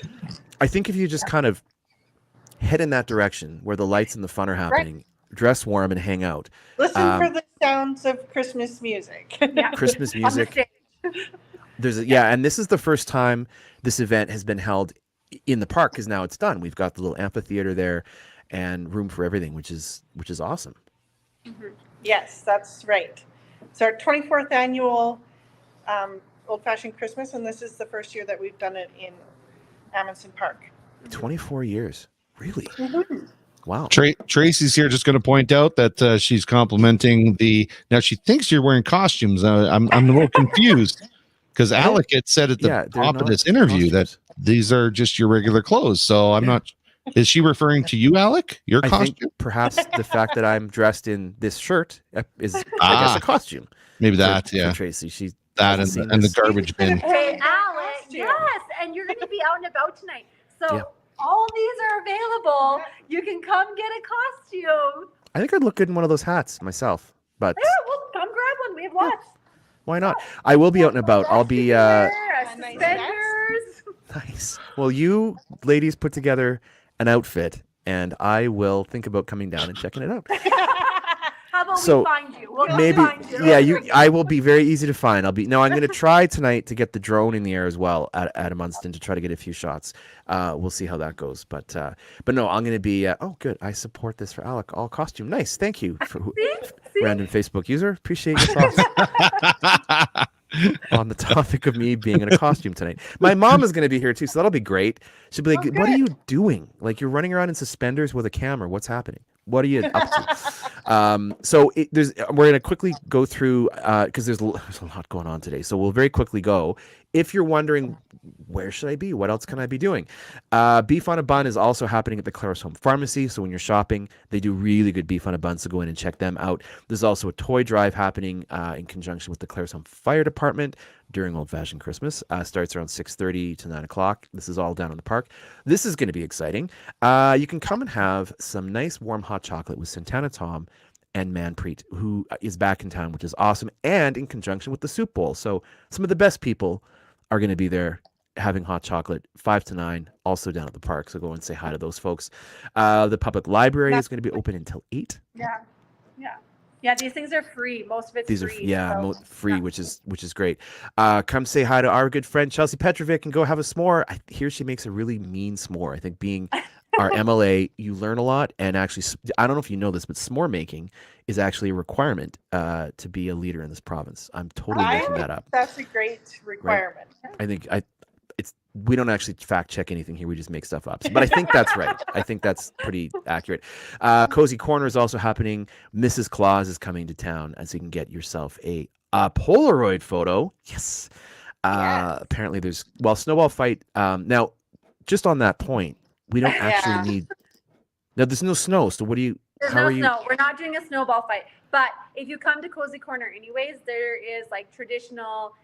A: I think if you just kind of head in that direction where the lights and the fun are happening, dress warm and hang out.
H: Listen for the sounds of Christmas music.
A: Christmas music. And this is the first time this event has been held in the park because now it's done. We've got the little amphitheater there and room for everything, which is awesome.
H: Mm-hmm. Yes, that's right. It's our 24th annual Old Fashioned Christmas, and this is the first year that we've done it in Amundsen Park.
A: 24 years, really?
H: Mm-hmm.
A: Wow.
B: Tracy's here, just going to point out that she's complimenting now she thinks you're wearing costumes. I'm a little confused because Alec had said at the top of this interview that these are just your regular clothes. So I'm not. Is she referring to you, Alec? Your costume?
A: I think perhaps the fact that I'm dressed in this shirt is, I guess, a costume.
B: Maybe that,
A: for Tracy. She's
B: that and the garbage bin.
G: Hey, Alex, yes, and you're going to be out and about tonight. So all these are available. You can come get a costume.
A: I think I'd look good in one of those hats myself, but
G: well, come grab one. We have lots.
A: Why not? I will be out and about. I'll be
G: suspenders.
A: Nice. Well, you ladies put together an outfit, and I will think about coming down and checking it out.
G: How about we find you? We'll find you.
A: I will be very easy to find. I'm going to try tonight to get the drone in the air as well at Amundsen to try to get a few shots. We'll see how that goes. But no, I'm going to be. Good. I support this for Alec. All costume. Nice. Thank you for random Facebook user. Appreciate your thoughts on the topic of me being in a costume tonight. My mom is going to be here too, so that'll be great. She'll be like, "What are you doing? Like you're running around in suspenders with a camera. What's happening? What are you up to?" We're going to quickly go through because there's a lot going on today. So we'll very quickly go. If you're wondering, where should I be? What else can I be doing? Beef on a Bun is also happening at the Claresholm Pharmacy. So when you're shopping, they do really good beef on a bun. So go in and check them out. There's also a toy drive happening in conjunction with the Claresholm Fire Department during Old Fashioned Christmas. Starts around 6:30 to 9 o'clock. This is all down in the park. This is going to be exciting. You can come and have some nice warm hot chocolate with Santana Tom and Manpreet, who is back in town, which is awesome, and in conjunction with the Soup Bowl. So some of the best people are going to be there having hot chocolate 5 to 9, also down at the park. So go and say hi to those folks. The public library is going to be open until 8.
G: Yeah, these things are free. Most of it's
A: These
G: free.
A: are free, which is great. Come say hi to our good friend Chelsea Petrovic and go have a s'more. I hear she makes a really mean s'more. I think being our MLA, you learn a lot. And actually, I don't know if you know this, but s'more making is actually a requirement to be a leader in this province. I'm totally making that up.
H: That's a great requirement.
A: Right? We don't actually fact check anything here. We just make stuff up. But I think that's right. I think that's pretty accurate. Cozy Corner is also happening. Mrs. Claus is coming to town, and so you can get yourself a Polaroid photo. Yes. Apparently there's, Snowball Fight. Now, just on that point, we don't actually need, now there's no snow. So what do you,
G: There's
A: how
G: no
A: are you?
G: snow. We're not doing a snowball fight. But if you come to Cozy Corner anyways, there is like traditional,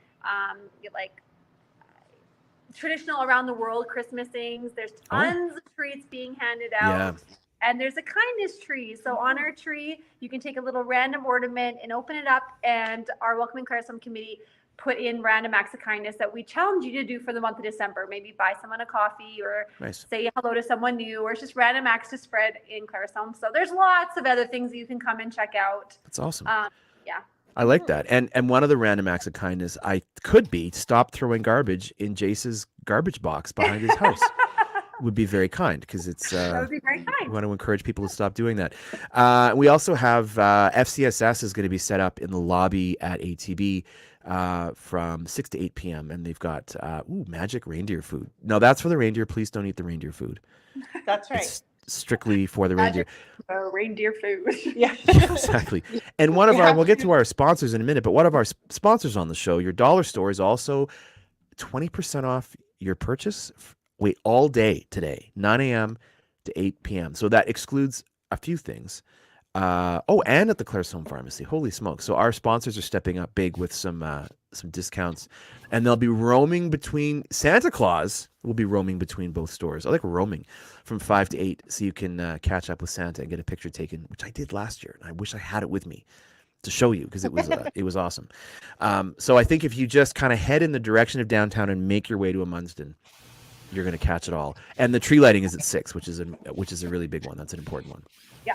G: traditional around the world Christmas things. There's tons of treats being handed out. And there's a kindness tree. So on our tree, you can take a little random ornament and open it up. And our Welcoming Claresholm committee put in random acts of kindness that we challenge you to do for the month of December. Maybe buy someone a coffee or say hello to someone new, or it's just random acts to spread in Claresholm. So there's lots of other things that you can come and check out.
A: That's awesome.
G: Yeah.
A: I like that. And one of the random acts of kindness could be stop throwing garbage in Jace's garbage box behind his house. Would be very kind, because it's
G: that would be very kind.
A: We want to encourage people to stop doing that. We also have FCSS is going to be set up in the lobby at ATB from 6 to 8 p.m. and they've got magic reindeer food. No, that's for the reindeer. Please don't eat the reindeer food.
H: That's right.
A: It's strictly for the reindeer.
G: Reindeer food.
H: Yeah.
A: Exactly. And one of we'll get to our sponsors in a minute, but one of our sponsors on the show, your dollar store, is also 20% off your purchase. Wait all day today, 9 a.m. to 8 p.m. So that excludes a few things. And at the Claresholm Pharmacy. Holy smokes. So our sponsors are stepping up big with some discounts. And they'll be roaming between, Santa Claus will be roaming between both stores. I like roaming from 5 to 8 so you can catch up with Santa and get a picture taken, which I did last year. And I wish I had it with me to show you, because it was awesome. So I think if you just kind of head in the direction of downtown and make your way to a Munston, you're going to catch it all. And the tree lighting is at 6, which is a really big one. That's an important one.
G: Yeah,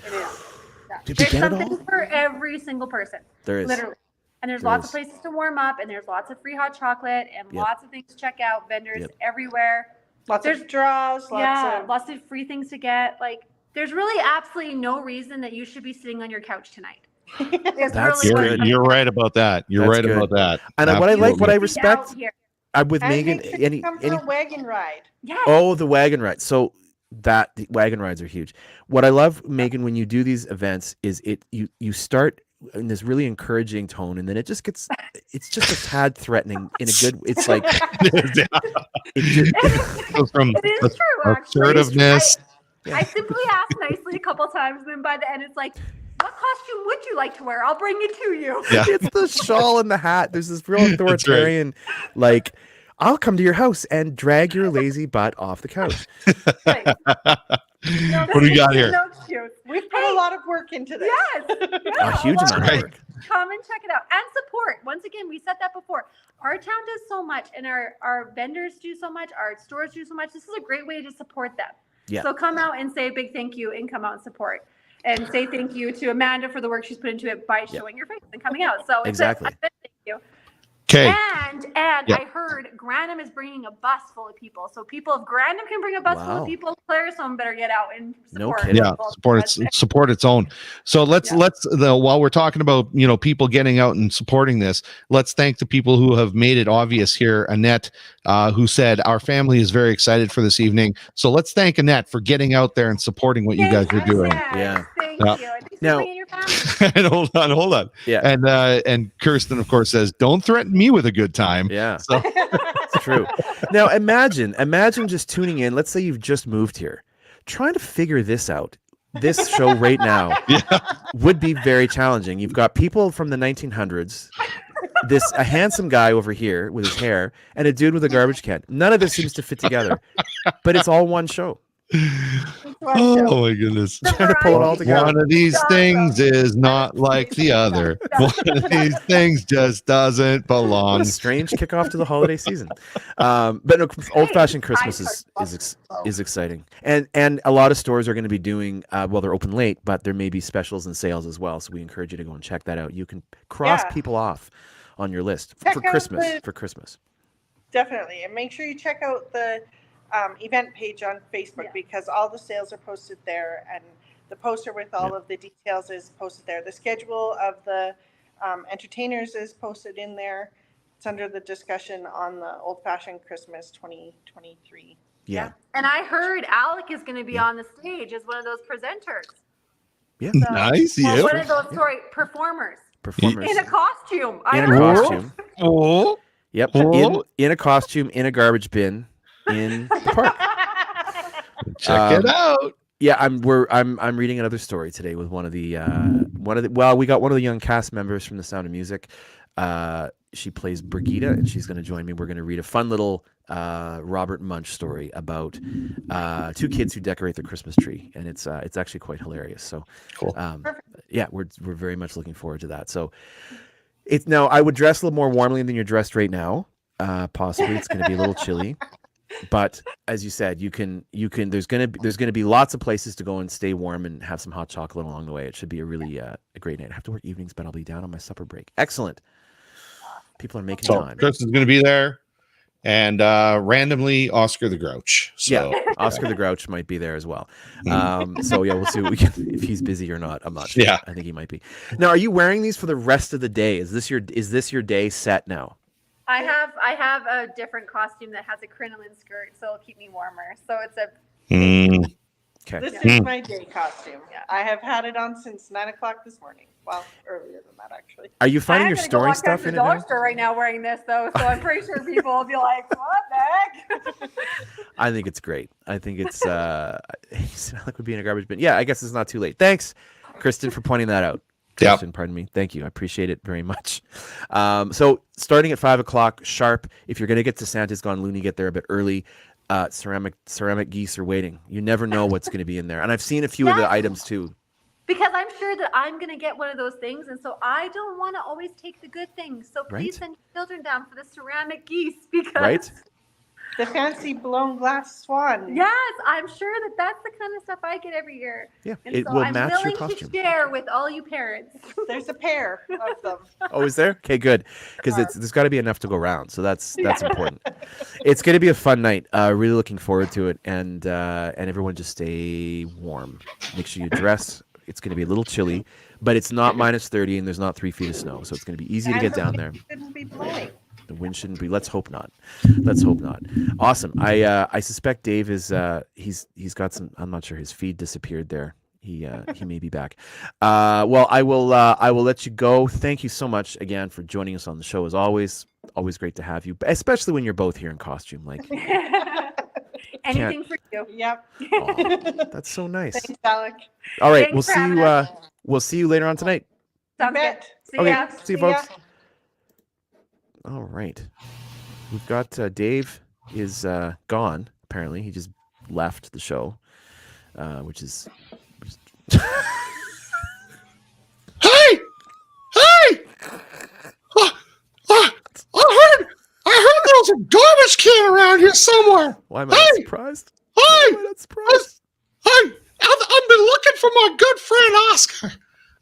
G: it is. Yeah.
A: Did we
G: There's
A: get it
G: something
A: all?
G: for every single person.
A: There is.
G: Literally. And there's
A: There
G: lots
A: is.
G: of places to warm up, and there's lots of free hot chocolate, and lots of things to check out, vendors everywhere.
H: Lots of draws.
G: Lots of free things to get. Like, there's really absolutely no reason that you should be sitting on your couch tonight.
B: You're right about that. About that.
A: And what I respect, I'm with
H: And
A: Megan.
H: make sure you come for
A: Any
H: a wagon ride.
G: Yes.
A: Oh, the wagon ride. So the wagon rides are huge. What I love, Megan, when you do these events is you start in this really encouraging tone, and then it's just a tad threatening in a good. It's like
B: from
G: it is true.
B: assertiveness.
G: I simply asked nicely a couple times, and then by the end, it's like, what costume would you like to wear? I'll bring it to you.
B: Yeah.
A: It's the shawl and the hat. There's this real authoritarian, like, I'll come to your house and drag your lazy butt off the couch.
G: Right.
B: What do we got here?
G: No excuse.
H: We've put a lot of work into this.
G: Yes.
A: A huge amount of work.
G: Come and check it out. And support. Once again, we said that before. Our town does so much, and our vendors do so much, our stores do so much. This is a great way to support them.
A: Yeah.
G: So come out and say a big thank you, and come out and support. And say thank you to Amanda for the work she's put into it by showing your face and coming out. So
A: exactly.
G: It's a thank you.
B: Okay.
G: And I heard Granham is bringing a bus full of people. So people, if Granham can bring a bus full of people, Claresholm better get out and support.
A: kidding.
B: Yeah, support its own. So let's while we're talking about people getting out and supporting this, let's thank the people who have made it obvious here. Annette, who said our family is very excited for this evening. So let's thank Annette for getting out there and supporting what you guys are doing.
A: Yeah.
G: Thank you.
A: Now,
G: your family.
B: And hold on.
A: Yeah.
B: And Kirsten, of course, says, "Don't threaten me with a good time."
A: Yeah.
B: So.
A: It's true. Now imagine just tuning in. Let's say you've just moved here, trying to figure this out. This show right now would be very challenging. You've got people from the 1900s, a handsome guy over here with his hair, and a dude with a garbage can. None of this seems to fit together, but it's all one show.
B: Oh my goodness.
A: Trying to pull it all together.
B: One of these things is not like the other. One of these things just doesn't belong.
A: What a strange kickoff to the holiday season. But no, old-fashioned Christmas is exciting. And a lot of stores are going to be doing, they're open late, but there may be specials and sales as well. So we encourage you to go and check that out. You can cross people off on your list for Christmas.
H: Definitely. And make sure you check out the event page on Facebook because all the sales are posted there, and the poster with all of the details is posted there. The schedule of the entertainers is posted in there. It's under the discussion on the Old Fashioned Christmas 2023.
A: Yeah.
G: And I heard Alec is going to be on the stage as one of those presenters.
A: Yeah.
G: So,
B: Nice.
G: or
B: Yeah.
G: one of those performers
A: Performers.
G: in a costume.
A: In
G: I
A: a
G: heard.
A: costume.
B: Oh.
A: Yep.
B: Oh.
A: In a costume, in a garbage bin, in the park.
B: Check it out.
A: Yeah, I'm reading another story today with one of the we got one of the young cast members from The Sound of Music. She plays Brigitte, and she's going to join me. We're going to read a fun little Robert Munch story about 2 kids who decorate their Christmas tree, and it's actually quite hilarious. So,
B: Cool.
A: Yeah, we're very much looking forward to that. So, it's now I would dress a little more warmly than you're dressed right now. Possibly, it's going to be a little chilly. But as you said, you can there's gonna be lots of places to go and stay warm and have some hot chocolate along the way. It should be a really a great night. I have to work evenings, but I'll be down on my supper break. Excellent. People are making time.
B: Chris is going to be there, and randomly Oscar the Grouch. So,
A: yeah, Oscar the Grouch might be there as well. So yeah, we'll see what we can, if he's busy or not. I'm not sure.
B: Yeah.
A: I think he might be. Now, are you wearing these for the rest of the day? Is this your day set now?
G: I have a different costume that has a crinoline skirt, so it'll keep me warmer. So it's a
A: Okay.
H: This is my day costume. I have had it on since 9 o'clock this morning. Well, earlier than that, actually.
A: Are you finding
G: I'm
A: you're
G: gonna
A: storing
G: go walk down
A: stuff
G: to
A: in
G: the
A: it
G: dollar
A: now?
G: store right now wearing this though, so I'm pretty sure people will be like, "What the heck?"
A: I think it's great. I think it's like would be in a garbage bin. Yeah, I guess it's not too late. Thanks, Kristen, for pointing that out.
B: Yeah.
A: Kristen, pardon me. Thank you. I appreciate it very much. So starting at 5 o'clock sharp. If you're going to get to Santa's Gone Loony, get there a bit early. Ceramic geese are waiting. You never know what's going to be in there. And I've seen a few of the items too.
G: Because I'm sure that I'm going to get one of those things, and so I don't want to always take the good things. So please
A: Right.
G: send your children down for the ceramic geese because
A: Right?
H: The fancy blown glass swan.
G: yes, I'm sure that that's the kind of stuff I get every year.
A: Yeah.
G: And
A: It
G: so
A: will
G: I'm
A: match your
G: willing
A: costume.
G: to share with all you parents.
H: There's a pair of them.
A: Oh, is there? Okay, good. Because there's got to be enough to go around. So that's important. It's going to be a fun night. Really looking forward to it. And everyone just stay warm. Make sure you dress. It's going to be a little chilly, but it's not -30 and there's not 3 feet of snow. So it's going to be easy to get down there.
H: It shouldn't be blowing.
A: The wind shouldn't be. Let's hope not. Let's hope not. Awesome. I suspect Dave is he's got some. I'm not sure. His feed disappeared there. He may be back. Well, I will let you go. Thank you so much again for joining us on the show. As always, always great to have you, especially when you're both here in costume. Like
G: Anything for you.
H: Yep.
A: oh, that's so nice.
H: Thanks, Alec.
A: All right,
G: Thanks
A: we'll
G: for
A: see
G: having
A: you.
G: us.
A: We'll see you later on tonight.
G: Sounds good.
H: bet.
G: See
A: Okay.
G: ya.
A: See you,
H: See ya.
A: folks. All right. We've got Dave is gone. Apparently, he just left the show, which is.
B: Hey! I heard there was a garbage can around here somewhere.
A: Why am I not
B: Hey!
A: surprised?
B: Hey!
A: Why am I not surprised?
B: I've been looking for my good friend Oscar.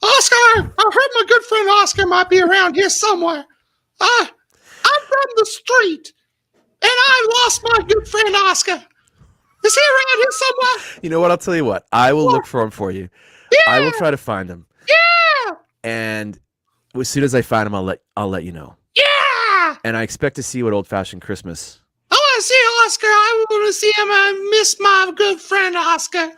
B: Oscar, I heard my good friend Oscar might be around here somewhere. I'm from the street, and I lost my good friend Oscar. Is he around here somewhere?
A: You know what? I'll tell you what. I will look for him for you. I will try to find him.
B: Yeah!
A: And as soon as I find him, I'll let you know.
B: Yeah!
A: And I expect to see you at Old Fashioned Christmas.
B: I want to see Oscar. I want to see him. I miss my good friend Oscar.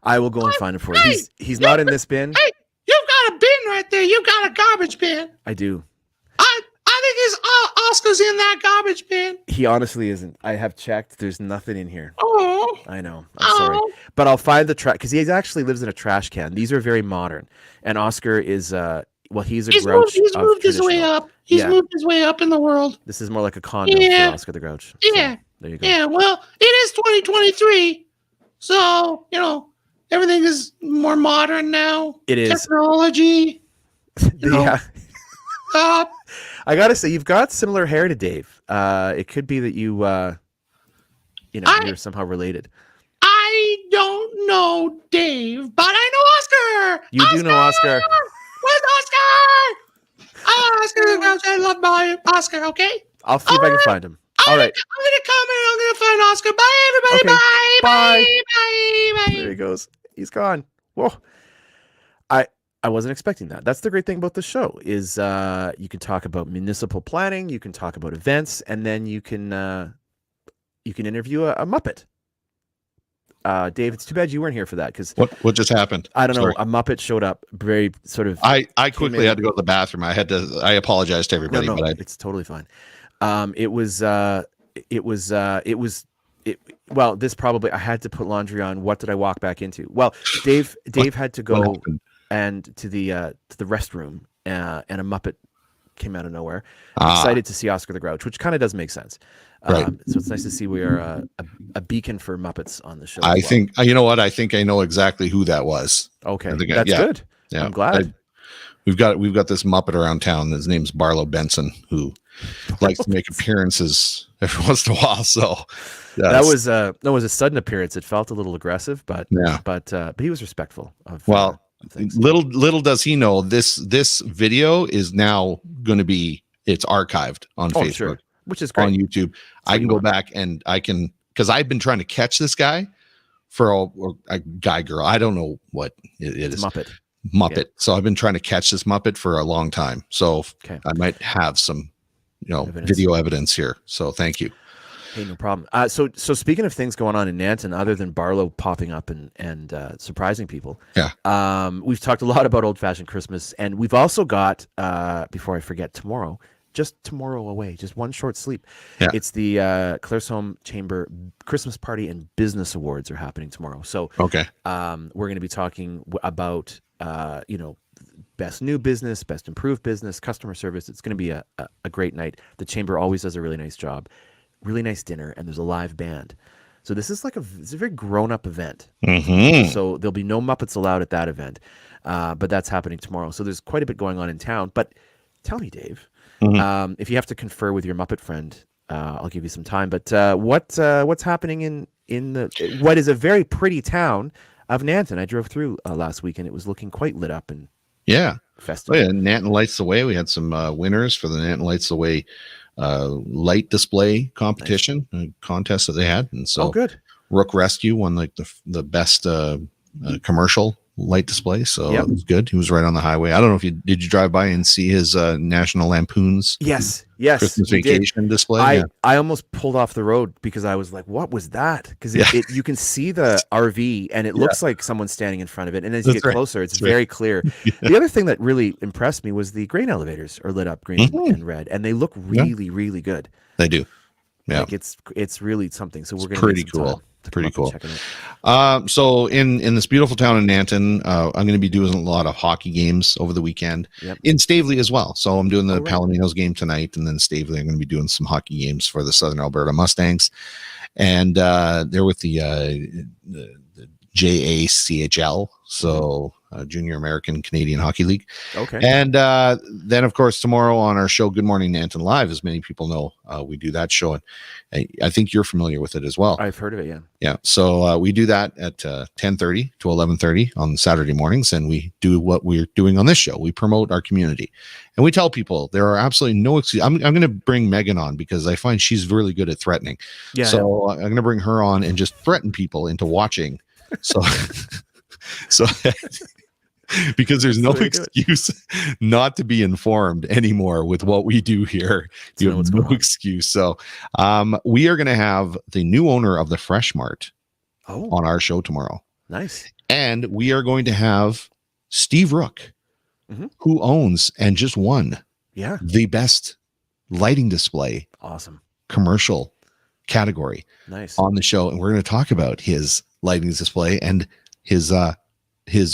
A: I will go and find him for you. He's not in this bin.
B: Hey, you've got a bin right there. You got a garbage bin.
A: I do.
B: I think his Oscar's in that garbage bin.
A: He honestly isn't. I have checked. There's nothing in here.
B: Oh.
A: I know. I'm sorry. But I'll find the trash because he actually lives in a trash can. These are very modern. And Oscar is he's a grouch.
B: He's
A: of
B: moved his way
A: traditional.
B: up. He's
A: Yeah.
B: moved his way up in the world.
A: This is more like a condo
B: Yeah.
A: for Oscar the Grouch.
B: Yeah.
A: So, there you go.
B: Yeah, well, it is 2023. So, everything is more modern now.
A: It is.
B: Technology.
A: Yeah.
B: Uh,
A: I gotta say, you've got similar hair to Dave. It could be that you're somehow related.
B: I don't know Dave, but I know Oscar.
A: You do know Oscar.
B: Where's Oscar? Oscar, I love my Oscar, okay?
A: I'll see if I can find him. All right.
B: I'm going to come and I'm going to find morning, Oscar. Bye, everybody.
A: Okay,
B: Bye,
A: bye.
B: bye, bye,
A: There
B: bye.
A: he goes. He's gone. Whoa. I wasn't expecting that. That's the great thing about the show is you can talk about municipal planning, you can talk about events, and then you can interview a Muppet. Dave, it's too bad you weren't here for that because
B: What just happened?
A: I don't know.
B: Sorry.
A: A Muppet showed up very sort of.
B: I quickly had to go to the bathroom. I apologize to everybody,
A: No,
B: but
A: it's totally fine. Well, this probably I had to put laundry on. What did I walk back into? Well, Dave had to go and to the restroom, and a Muppet came out of nowhere. Excited to see Oscar the Grouch, which kind of does make sense.
B: Right.
A: So it's nice to see we are a beacon for Muppets on the show.
B: I think you know what? I think I know exactly who that was.
A: Okay,
B: that's
A: good.
B: Yeah,
A: I'm glad.
B: We've got this Muppet around town. His name's Barlow Benson, who likes to make appearances every once in a while. So
A: that was a sudden appearance. It felt a little aggressive, but he was respectful of things.
B: Little does he know this video is now going to be archived on Facebook.
A: Sure. Which is great.
B: On YouTube. I can go back and I can, because I've been trying to catch this guy for a guy, girl. I don't know what it is.
A: Muppet.
B: Yeah. So I've been trying to catch this Muppet for a long time. So I might have some, video evidence here. So thank you.
A: Hey, no problem. So speaking of things going on in Nanton, other than Barlow popping up and surprising people, we've talked a lot about Old Fashioned Christmas, and we've also got before I forget, just tomorrow away, just one short sleep. Yeah. It's the Claresholm Chamber Christmas Party and Business Awards are happening tomorrow. So we're going to be talking about best new business, best improved business, customer service. It's going to be a great night. The Chamber always does a really nice job. Really nice dinner, and there's a live band. So this is it's a very grown-up event.
B: Mm-hmm.
A: So there'll be no Muppets allowed at that event, but that's happening tomorrow. So there's quite a bit going on in town. But tell me, Dave, if you have to confer with your Muppet friend, I'll give you some time. But what's happening in what is a very pretty town of Nanton? I drove through last week, and it was looking quite lit up and festive.
B: Oh, yeah, Nanton Lights the Way. We had some winners for the Nanton Lights the Way light display competition contest that they had, and so
A: good.
B: Rook Rescue won the best commercial light display, so it was good. He was right on the highway. I don't know if did you drive by and see his National Lampoon's
A: yes
B: Christmas Vacation display.
A: I almost pulled off the road because I was like, what was that? Because you can see the RV and it looks like someone's standing in front of it, and as you get closer it's very clear. The other thing that really impressed me was the grain elevators are lit up green and red, and they look really really good.
B: They do. Yeah,
A: like it's really something. So we're going to
B: pretty cool. Pretty cool. So in this beautiful town in Nanton, I'm going to be doing a lot of hockey games over the weekend in Stavely as well. So I'm doing the Palominos game tonight, and then Stavely I'm going to be doing some hockey games for the Southern Alberta Mustangs, and they're with the JACHL, so Junior American Canadian Hockey League. Okay. And then, of course, tomorrow on our show, Good Morning Nanton Live, as many people know, we do that show. And I think you're familiar with it as well.
A: I've heard of it, yeah.
B: Yeah. So we do that at 10:30 to 11:30 on Saturday mornings, and we do what we're doing on this show. We promote our community. And we tell people there are absolutely no excuses. I'm going to bring Megan on because I find she's really good at threatening. Yeah. So I'm going to bring her on and just threaten people into watching. So because there's no excuse not to be informed anymore with what we do here. You have no excuse. So we are going to have the new owner of the Fresh Mart on our show tomorrow.
A: Nice.
B: And we are going to have Steve Rook, who owns and just won the best lighting display commercial category on the show. And we're going to talk about his lighting display and his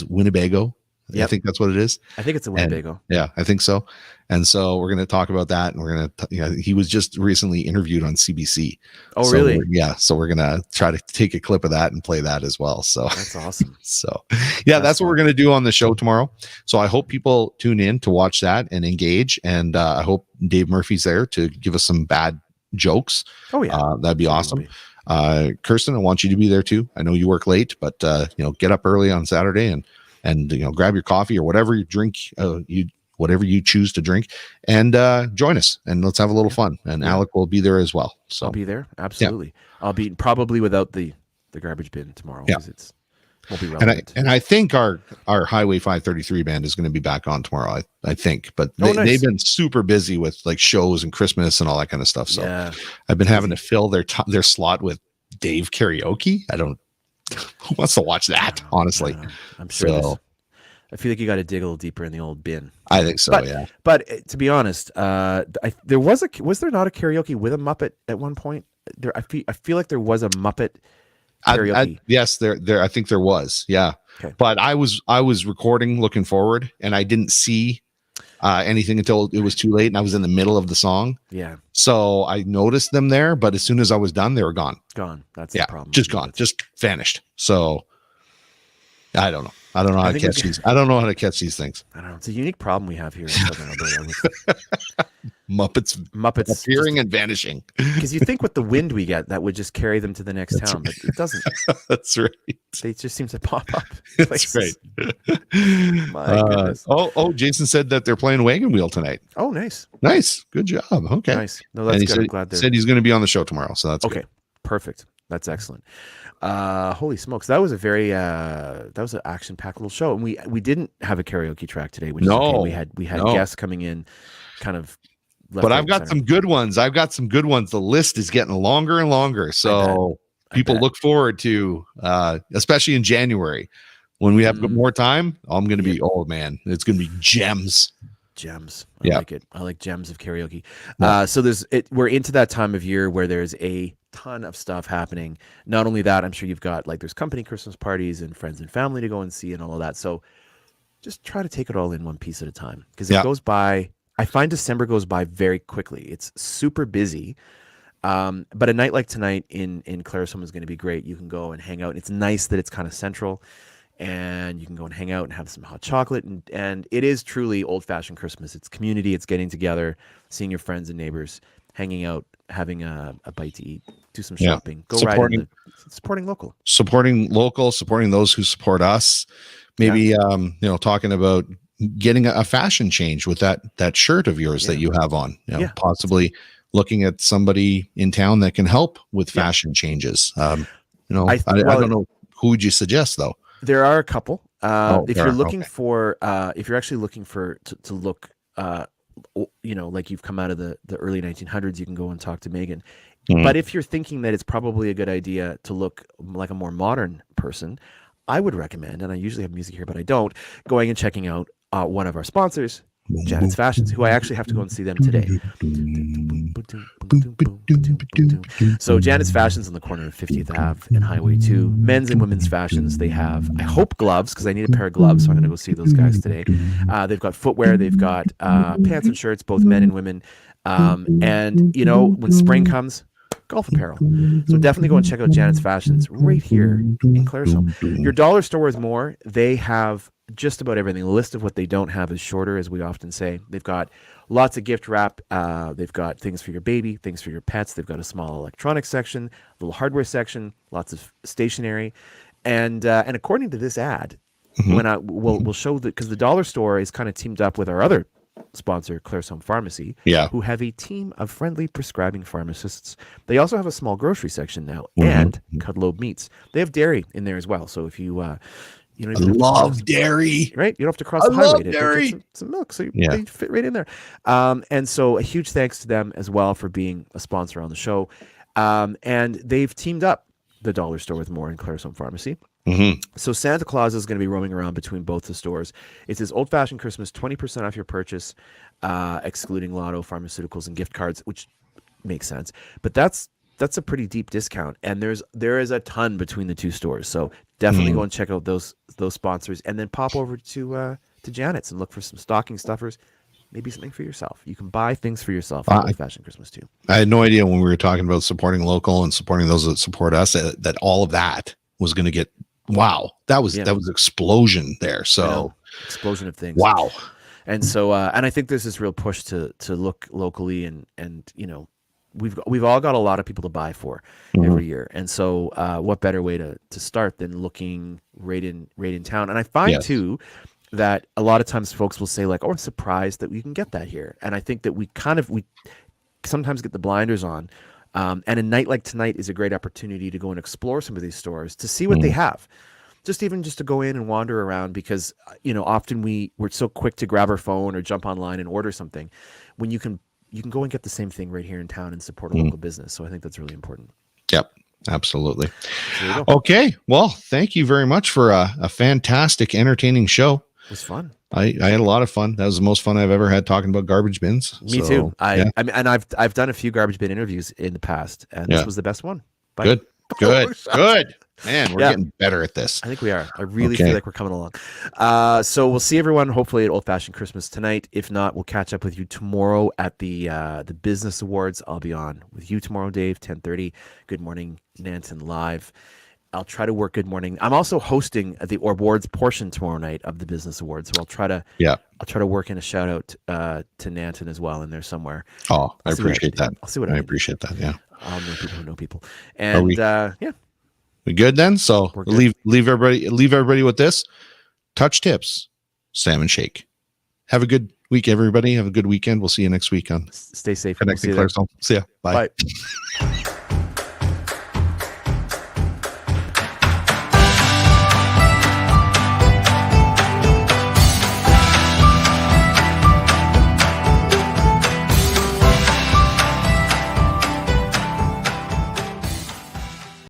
B: Winnebago. I think that's what it is.
A: I think it's a Winnebago.
B: Yeah, I think so. And so we're going to talk about that. And we're going to, he was just recently interviewed on CBC.
A: Oh, really?
B: So we're going to try to take a clip of that and play that as well. So
A: that's awesome.
B: So that's what we're going to do on the show tomorrow. So I hope people tune in to watch that and engage. And I hope Dave Murphy's there to give us some bad jokes.
A: Oh, yeah.
B: That'd be awesome. Kirsten, I want you to be there too. I know you work late, but get up early on Saturday and grab your coffee or whatever you drink, whatever you choose to drink, and join us and let's have a little fun. And Alec will be there as well. So
A: I'll be there. Absolutely. I'll be probably without the garbage bin tomorrow because it won't be
B: And
A: relevant.
B: I think our Highway 533 band is going to be back on tomorrow. I think, but
A: nice.
B: they've been super busy with like shows and Christmas and all that kind of stuff. So I've been having to fill their slot with Dave karaoke. I don't. Who wants to watch that? Honestly,
A: I'm sure. I feel like you got to dig a little deeper in the old bin.
B: I think so. Yeah.
A: But to be honest, there was there not a karaoke with a Muppet at one point? I feel like there was a Muppet karaoke.
B: Yes, there. I think there was. Yeah. Okay. But I was recording, looking forward, and I didn't see anything until it was too late, and I was in the middle of the song.
A: Yeah.
B: So I noticed them there, but as soon as I was done, they were gone.
A: Gone. That's the problem.
B: Just gone. Just vanished. So I don't know. I don't know how to catch these. I don't know how to catch these things.
A: I don't know. It's a unique problem we have here in Southern Alberta.
B: Muppets appearing and vanishing.
A: Because you think with the wind we get, that would just carry them to the next town, but it doesn't.
B: That's right.
A: They just seem to pop up.
B: That's right.
A: My goodness.
B: Jason said that they're playing Wagon Wheel tonight.
A: Oh, nice.
B: Nice. Good job. Okay.
A: Nice. No, that's good. I'm glad
B: said he's going to be on the show tomorrow. So that's
A: okay.
B: Good.
A: Perfect. That's excellent. Holy smokes, that was a very that was an action-packed little show, and we didn't have a karaoke track today. Which is okay. We had guests coming in, kind of.
B: But I've got some good ones. The list is getting longer and longer, so people look forward to, especially in January when we have more time. I'm going to be it's going to be gems.
A: I like it. I like gems of karaoke. So we're into that time of year where there's a ton of stuff happening. Not only that, I'm sure you've got there's company Christmas parties and friends and family to go and see and all of that. So just try to take it all in one piece at a time, because it goes by. I find December goes by very quickly. It's super busy. But a night like tonight in Claresholm is going to be great. You can go and hang out. It's nice that it's kind of central, and you can go and hang out and have some hot chocolate. And it is truly old-fashioned Christmas. It's community. It's getting together, seeing your friends and neighbors, hanging out, having a bite to eat, do some shopping, go supporting local. Supporting
B: those who support us. Maybe, talking about getting a fashion change with that shirt of yours that you have on, possibly looking at somebody in town that can help with fashion changes. I don't know. Who would you suggest though?
A: There are a couple. If you're looking for, if you're actually looking for to look, like you've come out of the early 1900s, you can go and talk to Megan. Mm-hmm. But if you're thinking that it's probably a good idea to look like a more modern person, I would recommend, and I usually have music here, but I don't, going and checking out one of our sponsors, Janet's Fashions, who I actually have to go and see them today. So Janet's Fashions on the corner of 50th Ave and Highway 2. Men's and women's fashions. They have, I hope, gloves, because I need a pair of gloves, so I'm going to go see those guys today. They've got footwear. They've got pants and shirts, both men and women. And, when spring comes, golf apparel. So definitely go and check out Janet's Fashions right here in Claresholm. Your dollar store is more. They have just about everything. The list of what they don't have is shorter, as we often say. They've got lots of gift wrap. They've got things for your baby, things for your pets. They've got a small electronics section, a little hardware section, lots of stationery. And according to this ad, when we'll show that, because the dollar store is kind of teamed up with our other sponsor, Claresholm Pharmacy, who have a team of friendly prescribing pharmacists. They also have a small grocery section now, and Cudlobe Meats. They have dairy in there as well. So if you I
B: love dairy.
A: Right? You don't have to cross the highway to get some milk. So they fit right in there. And so a huge thanks to them as well for being a sponsor on the show. And they've teamed up the dollar store with more in Claresholm Pharmacy. So Santa Claus is going to be roaming around between both the stores. It says old-fashioned Christmas, 20% off your purchase, excluding lotto, pharmaceuticals, and gift cards, which makes sense. But that's a pretty deep discount, and there is a ton between the two stores. So definitely go and check out those sponsors, and then pop over to Janet's and look for some stocking stuffers. Maybe something for yourself. You can buy things for yourself on old-fashioned Christmas too.
B: I had no idea when we were talking about supporting local and supporting those that support us that all of that was going to get. Wow, that was explosion there. So
A: explosion of things.
B: Wow.
A: And so and I think there's this real push to look locally, and we've all got a lot of people to buy for every year. And so what better way to start than looking right in town? And I find too that a lot of times folks will say like, "Oh, I'm surprised that we can get that here." And I think that we sometimes get the blinders on And a night like tonight is a great opportunity to go and explore some of these stores to see what they have. Just to go in and wander around, because often we're so quick to grab our phone or jump online and order something, when you can go and get the same thing right here in town and support a local business. So I think that's really important.
B: Yep, absolutely.
A: So there you go.
B: Okay, well, thank you very much for a fantastic, entertaining show.
A: It was fun.
B: I had a lot of fun. That was the most fun I've ever had talking about garbage bins.
A: Me too. I mean, and I've done a few garbage bin interviews in the past, and this was the best one.
B: Good. Good. Man, we're getting better at this.
A: I think we are. I really feel like we're coming along. So we'll see everyone hopefully at Old Fashioned Christmas tonight. If not, we'll catch up with you tomorrow at the Business Awards. I'll be on with you tomorrow, Dave, 10:30. Good Morning Nanton Live. I'll try to work Good Morning. I'm also hosting the awards portion tomorrow night of the Business Awards, so I'll try to work in a shout out to Nanton as well in there somewhere.
B: Oh, I appreciate that.
A: I'll see what
B: I appreciate that. Yeah,
A: I'll know people who know people. And
B: we good then? So leave everybody with this. Touch tips, salmon shake. Have a good week, everybody. Have a good weekend. We'll see you next week on
A: Stay safe.
B: Connecting Claresholm. See ya. Bye.
A: Bye.